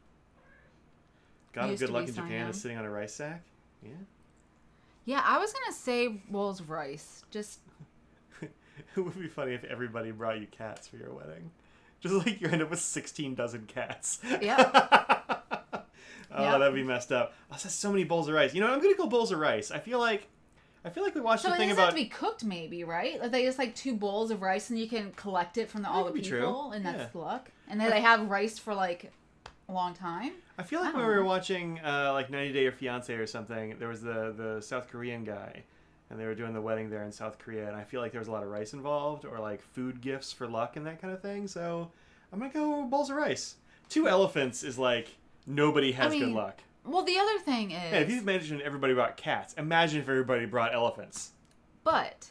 God of Used good to luck be in Japan Siam. is sitting on a rice sack. Yeah. Yeah, I was gonna say bowls of rice. Just It would be funny if everybody brought you cats for your wedding. Just like you end up with 16 dozen cats. yeah. Oh, Yep. that'd be messed up. Oh, that's so many bowls of rice. You know, I'm gonna go bowls of rice. I feel like we watched So the it thing doesn't about. have to be cooked, maybe, right? Like they just like 2 bowls of rice, and you can collect it from all the could be people, true. and that's Yeah. the luck. And then they have rice for like a long time. I feel like I when don't we were know. watching like 90 Day Fiancé or something, there was the South Korean guy, and they were doing the wedding there in South Korea, and I feel like there was a lot of rice involved, or like food gifts for luck and that kind of thing. So I'm gonna go bowls of rice. 2 elephants is like nobody has good mean, luck. Well, the other thing is, Yeah, if you imagine everybody brought cats, imagine if everybody brought elephants. but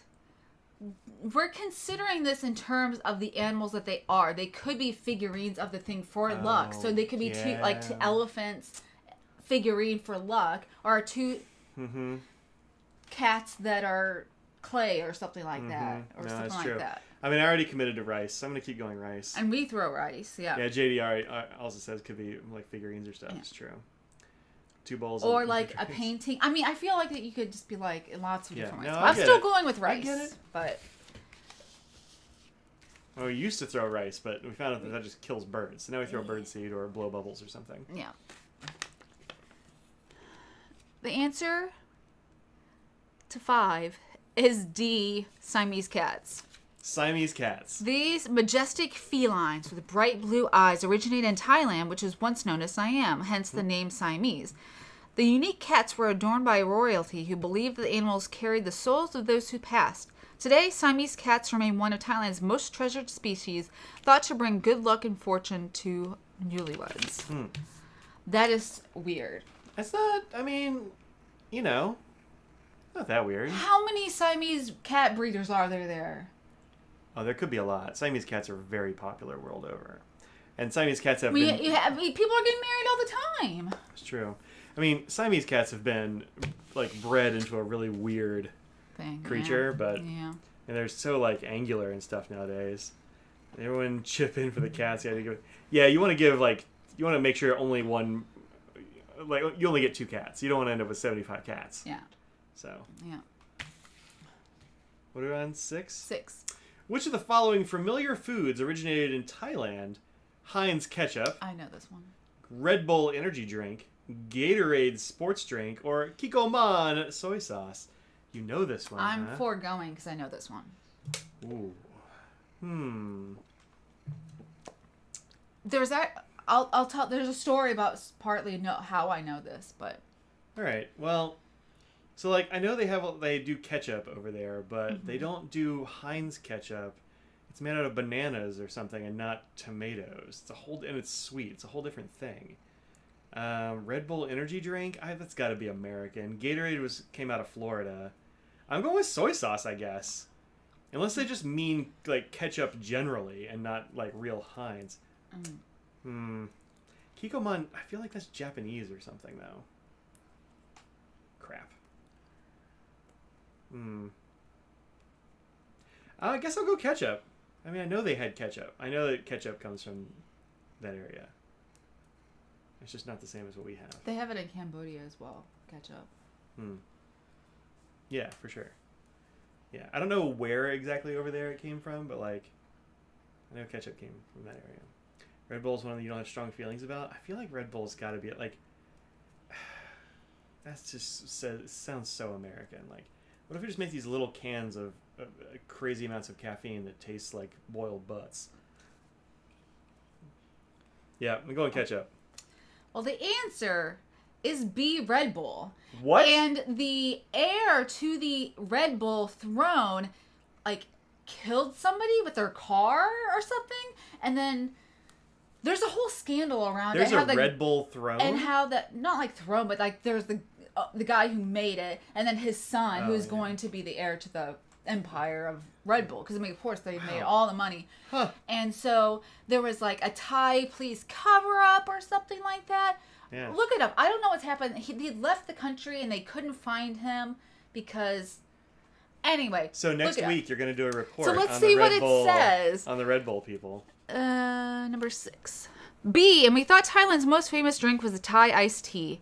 we're considering this in terms of the animals that they are. They could be figurines of the thing for luck. So they could be 2 yeah. elephants figurine for luck, or 2 cats that are clay or something like that, or No, something that's like true. that. I mean, I already committed to rice, so I'm gonna keep going rice. And we throw rice, yeah. Yeah, JDR also says could be like figurines or stuff. Yeah. It's true. 2 bowls. Or of like a rice. painting. I mean, I feel like that you could just be like lots of Yeah, different no, rice. I But I'm get still it. going with I rice. get it. But Well, we used to throw rice, but we found out that just kills birds. So now we throw bird seed or blow bubbles or something. yeah. The answer to 5 is D, Siamese cats. Siamese cats. These majestic felines with bright blue eyes originate in Thailand, which was once known as Siam, hence the name Siamese. The unique cats were adorned by royalty who believed the animals carried the souls of those who passed. Today, Siamese cats remain one of Thailand's most treasured species, thought to bring good luck and fortune to newlyweds. That is weird. That's not, I mean, you know, not that weird. How many Siamese cat breeders are there? Oh, there could be a lot. Siamese cats are very popular world over. And Siamese cats have People been... are getting married all the time. It's true. I mean, Siamese cats have been, like, bred into a really weird creature, but and they're so, like, angular and stuff nowadays. Everyone chip in for the cats. You want to make sure only one, like, you only get 2 cats. You don't want to end up with 75 cats. Yeah. So. Yeah. What are we on? 6? 6. Which of the following familiar foods originated in Thailand? Heinz ketchup. I know this one. Red Bull energy drink. Gatorade sports drink. Or Kikkoman soy sauce. You know this one, I'm foregoing because I know this one. Ooh. There's that. I'll tell. There's a story about partly how I know this, but. All right. Well, so like I know they do ketchup over there, but they don't do Heinz ketchup. It's made out of bananas or something, and not tomatoes. And it's sweet. It's a whole different thing. Red Bull energy drink. That's got to be American. Gatorade came out of Florida. I'm going with soy sauce, I guess. Unless they just mean like ketchup generally and not like real Heinz. Kikkoman, I feel like that's Japanese or something though. Crap. I guess I'll go ketchup. I mean, I know they had ketchup. I know that ketchup comes from that area. It's just not the same as what we have. They have it in Cambodia as well, ketchup. Yeah, for sure. Yeah, I don't know where exactly over there it came from, but like, I know ketchup came from that area. Red Bull's one that you don't have strong feelings about. I feel like Red Bull's got to be like, that's just sounds so American. Like, what if we just make these little cans of crazy amounts of caffeine that taste like boiled butts? Yeah, I'm going ketchup. Well, the answer is B, Red Bull. What? And the heir to the Red Bull throne, like, killed somebody with their car or something, and then there's a whole scandal around There's it. a Red Bull throne? And how that, not like throne, but like there's the guy who made it, and then his son, who's going to be the heir to the empire of Red Bull. Because, I mean, of course, they made all the money. And so there was like a Thai police cover-up or something like that. Yeah. Look it up. I don't know what's happened. He left the country, and they couldn't find him because... Anyway, so next week you're going to do a report. So let's see what it says on the Red Bull people. Number 6. B, and we thought Thailand's most famous drink was the Thai iced tea.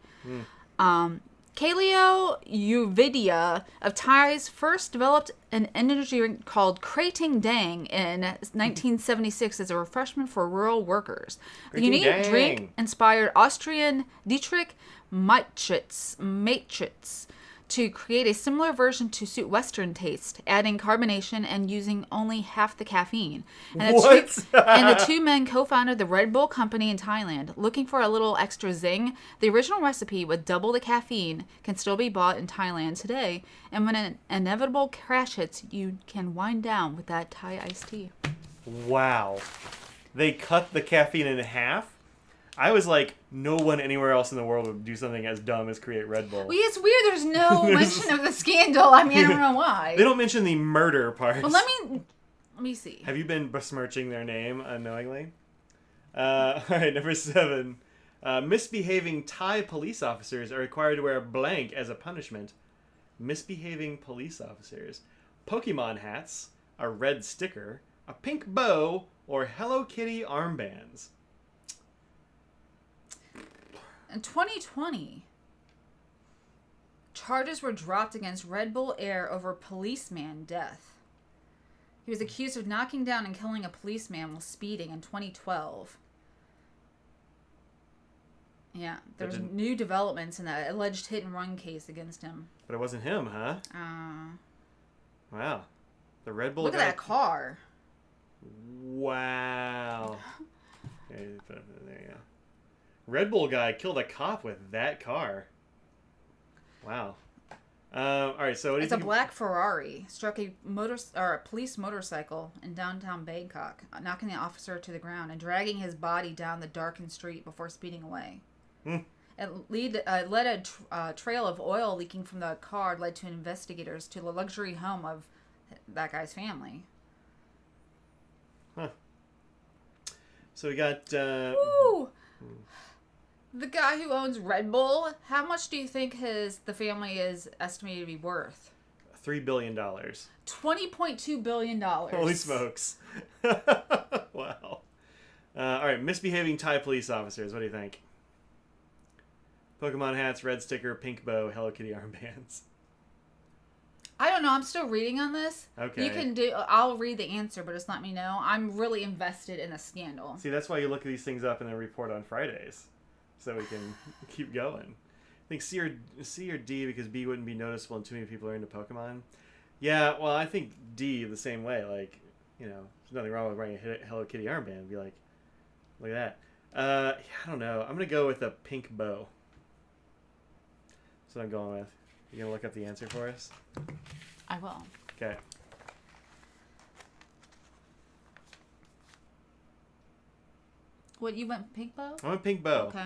Kaleo Uvidya of Thais first developed an energy drink called Krating Dang in 1976 as a refreshment for rural workers. The unique drink inspired Austrian Dietrich Mateschitz to create a similar version to suit Western taste, adding carbonation and using only half the caffeine. And the two men co-founded the Red Bull company in Thailand. Looking for a little extra zing? The original recipe with double the caffeine can still be bought in Thailand today. And when an inevitable crash hits, you can wind down with that Thai iced tea. Wow. They cut the caffeine in half? I was like, no one anywhere else in the world would do something as dumb as create Red Bull. Well, it's weird there's no mention of the scandal. I mean, I don't know why. They don't mention the murder part. Well, let me see. Have you been besmirching their name unknowingly? All right, number 7. Misbehaving Thai police officers are required to wear a blank as a punishment. Misbehaving police officers. Pokemon hats, a red sticker, a pink bow, or Hello Kitty armbands. In 2020, charges were dropped against Red Bull heir over policeman death. He was accused of knocking down and killing a policeman while speeding in 2012. Yeah, there's new developments in that alleged hit-and-run case against him. But it wasn't him, huh? Wow. The Red Bull Look at that car. Wow. Okay, there you go. Red Bull guy killed a cop with that car. Wow. All right, so what do you It's a think? black Ferrari struck a police motorcycle in downtown Bangkok, knocking the officer to the ground and dragging his body down the darkened street before speeding away. It led a trail of oil leaking from the car led to investigators to the luxury home of that guy's family. Huh. So we got... Ooh! The guy who owns Red Bull, how much do you think the family is estimated to be worth? $3 billion. $20.2 billion. Holy smokes. Wow. All right, misbehaving Thai police officers. What do you think? Pokemon hats, red sticker, pink bow, Hello Kitty armbands. I don't know. I'm still reading on this. Okay. You can do. I'll read the answer, but just let me know. I'm really invested in the scandal. See, that's why you look these things up and then report on Fridays, so we can keep going. I think C or D because B wouldn't be noticeable and too many people are into Pokemon. Yeah, well, I think D the same way. Like, there's nothing wrong with wearing a Hello Kitty armband. Be like, look at that. I don't know. I'm gonna go with a pink bow. That's what I'm going with. You gonna look up the answer for us? I will. Okay. What, you went pink bow? I went pink bow. Okay.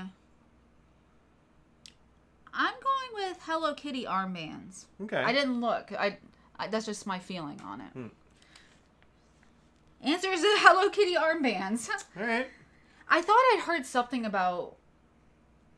I'm going with Hello Kitty armbands. Okay. I didn't look. I that's just my feeling on it. Answer is the Hello Kitty armbands. All right. I thought I'd heard something about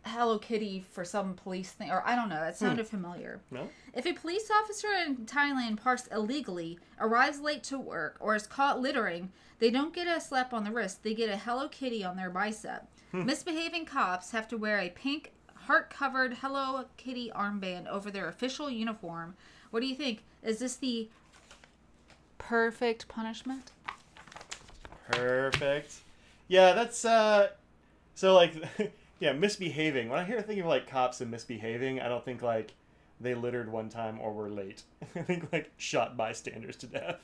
Hello Kitty for some police thing, or I don't know. That sounded familiar. No? If a police officer in Thailand parks illegally, arrives late to work, or is caught littering, they don't get a slap on the wrist. They get a Hello Kitty on their bicep. Misbehaving cops have to wear a pink, heart-covered Hello Kitty armband over their official uniform. What do you think? Is this the perfect punishment? Perfect. Yeah, that's so like yeah, misbehaving. When I think of like cops and misbehaving, I don't think like they littered one time or were late. I think like shot bystanders to death.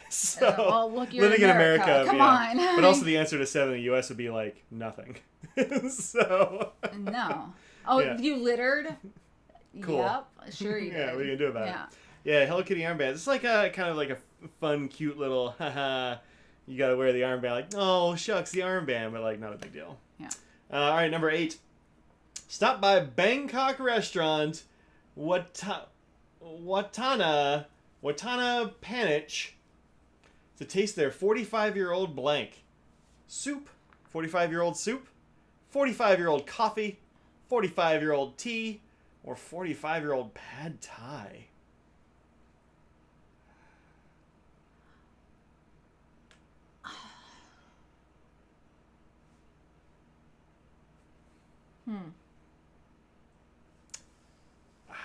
So well, look, you're living in America, Come yeah. on. But also the answer to 7 in the US would be like nothing. So No. Oh, Yeah. you littered? Cool. Yep, sure you did. Yeah, what are you gonna do about Yeah. it? Yeah, Hello Kitty armbands. It's like a kind of like a fun, cute little haha. You gotta wear the armband. Like, oh shucks, the armband, but like not a big deal. Yeah. All right, number 8. Stop by Bangkok restaurant Watana Panich to taste their 45-year-old blank soup, 45-year-old soup, 45-year-old coffee, 45-year-old tea, or 45-year-old pad thai.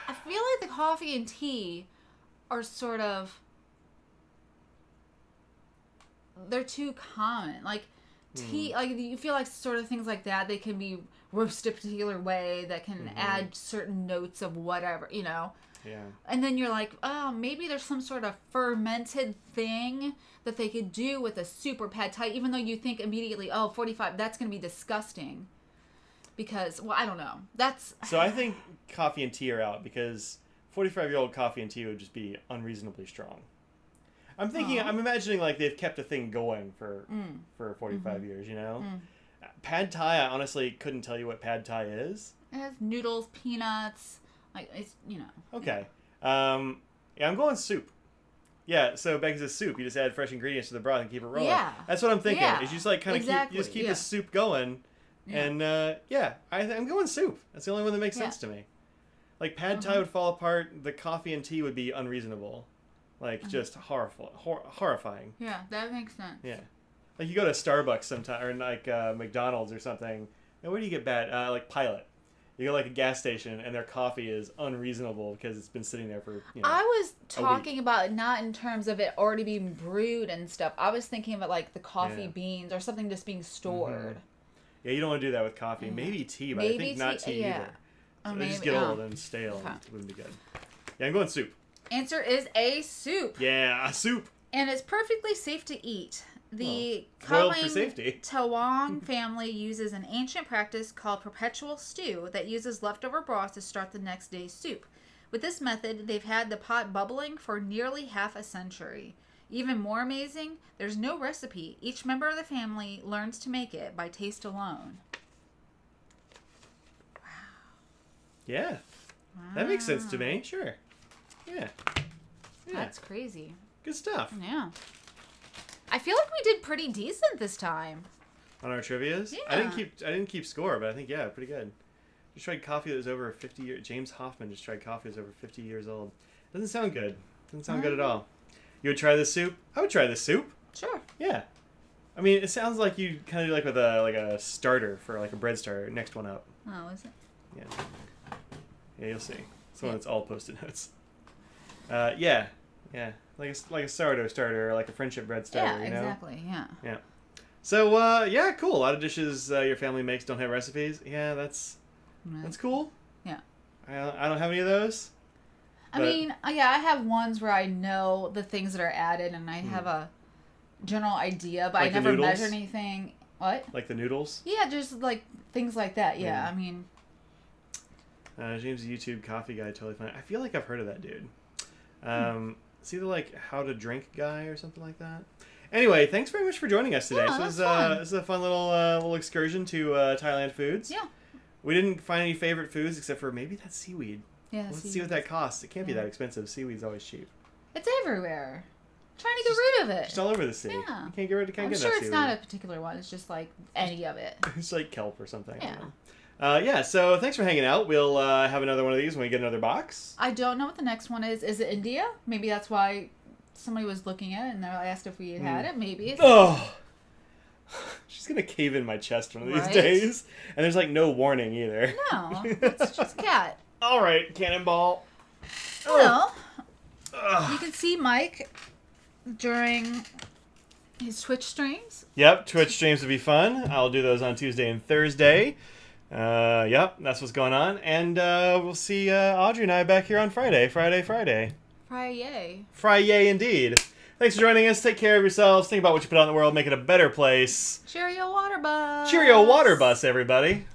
I feel like the coffee and tea are sort of, they're too common. Like tea, like you feel like sort of things like that, they can be roasted a particular way that can add certain notes of whatever, Yeah. And then you're like, oh, maybe there's some sort of fermented thing that they could do with a soup or pad thai, even though you think immediately, oh, 45, that's going to be disgusting. Because, well, I don't know. So I think coffee and tea are out because 45-year-old coffee and tea would just be unreasonably strong. I'm thinking, I'm imagining like they've kept a thing going for 45 years, Pad thai, I honestly couldn't tell you what pad thai is. It has noodles, peanuts, like, it's, Okay. Yeah, I'm going soup. Yeah, so back to soup. You just add fresh ingredients to the broth and keep it rolling. Yeah. That's what I'm thinking. Yeah. Is you just like kind of keep the soup going. Yeah. And I'm going soup. That's the only one that makes sense to me. Like pad thai would fall apart. The coffee and tea would be unreasonable, like just horrifying. Yeah, that makes sense. Yeah, like you go to Starbucks sometime or like McDonald's or something. And where do you get bad? Like Pilot. You go like a gas station and their coffee is unreasonable because it's been sitting there for. I was talking about it not in terms of it already being brewed and stuff. I was thinking about like the coffee beans or something just being stored. Yeah, you don't want to do that with coffee. Maybe tea, but I think not tea either. So they just get old and stale. And it wouldn't be good. Yeah, I'm going soup. Answer is a soup. Yeah, a soup. And it's perfectly safe to eat. The spoiled for safety. Tawang family uses an ancient practice called perpetual stew that uses leftover broth to start the next day's soup. With this method, they've had the pot bubbling for nearly half a century. Even more amazing, there's no recipe. Each member of the family learns to make it by taste alone. Yeah. That makes sense to me. Sure. Yeah. That's crazy. Good stuff. Yeah. I feel like we did pretty decent this time. On our trivias? Yeah. I didn't keep score, but I think pretty good. Just tried coffee that was over 50 years. James Hoffman just tried coffee that was over 50 years old. Doesn't sound good. Doesn't sound good at all. You would try this soup? I would try this soup. Sure. Yeah. I mean, it sounds like you kind of do like with a starter for like a bread starter. Next one up. Oh, is it? Yeah. Yeah, you'll see. It's one that's all Post-it notes. Yeah. Like a sourdough starter or like a friendship bread starter, you know? Exactly. Yeah. Yeah. So, cool. A lot of dishes your family makes don't have recipes. Yeah, that's cool. Yeah. I don't have any of those. I mean, I have ones where I know the things that are added and I have a general idea, but like I never measure anything. What? Like the noodles? Yeah, just like things like that. Yeah, I mean. James YouTube coffee guy, totally fine. I feel like I've heard of that dude. It's either like How to Drink guy or something like that. Anyway, thanks very much for joining us today. Yeah, This is a fun little excursion to Thailand foods. Yeah. We didn't find any favorite foods except for maybe that seaweed. Yeah. Let's see what that costs. It can't be that expensive. Seaweed's always cheap. It's everywhere. I'm trying to get rid of it. Just all over the sea. Yeah. You can't get rid of. I'm sure it's not a particular one. It's just like any of it. It's like kelp or something. Yeah. So thanks for hanging out. We'll have another one of these when we get another box. I don't know what the next one is. Is it India? Maybe that's why somebody was looking at it and they asked if we had it. Maybe. Oh, she's gonna cave in my chest one of these days, and there's like no warning either. No, it's just a cat. All right, cannonball. Well, you can see Mike during his Twitch streams. Yep, Twitch streams would be fun. I'll do those on Tuesday and Thursday. Yep, that's what's going on. And we'll see Audrey and I back here on Friday. Friday indeed. Thanks for joining us. Take care of yourselves. Think about what you put out in the world. Make it a better place. Cheerio, water bus. Cheerio, water bus, everybody.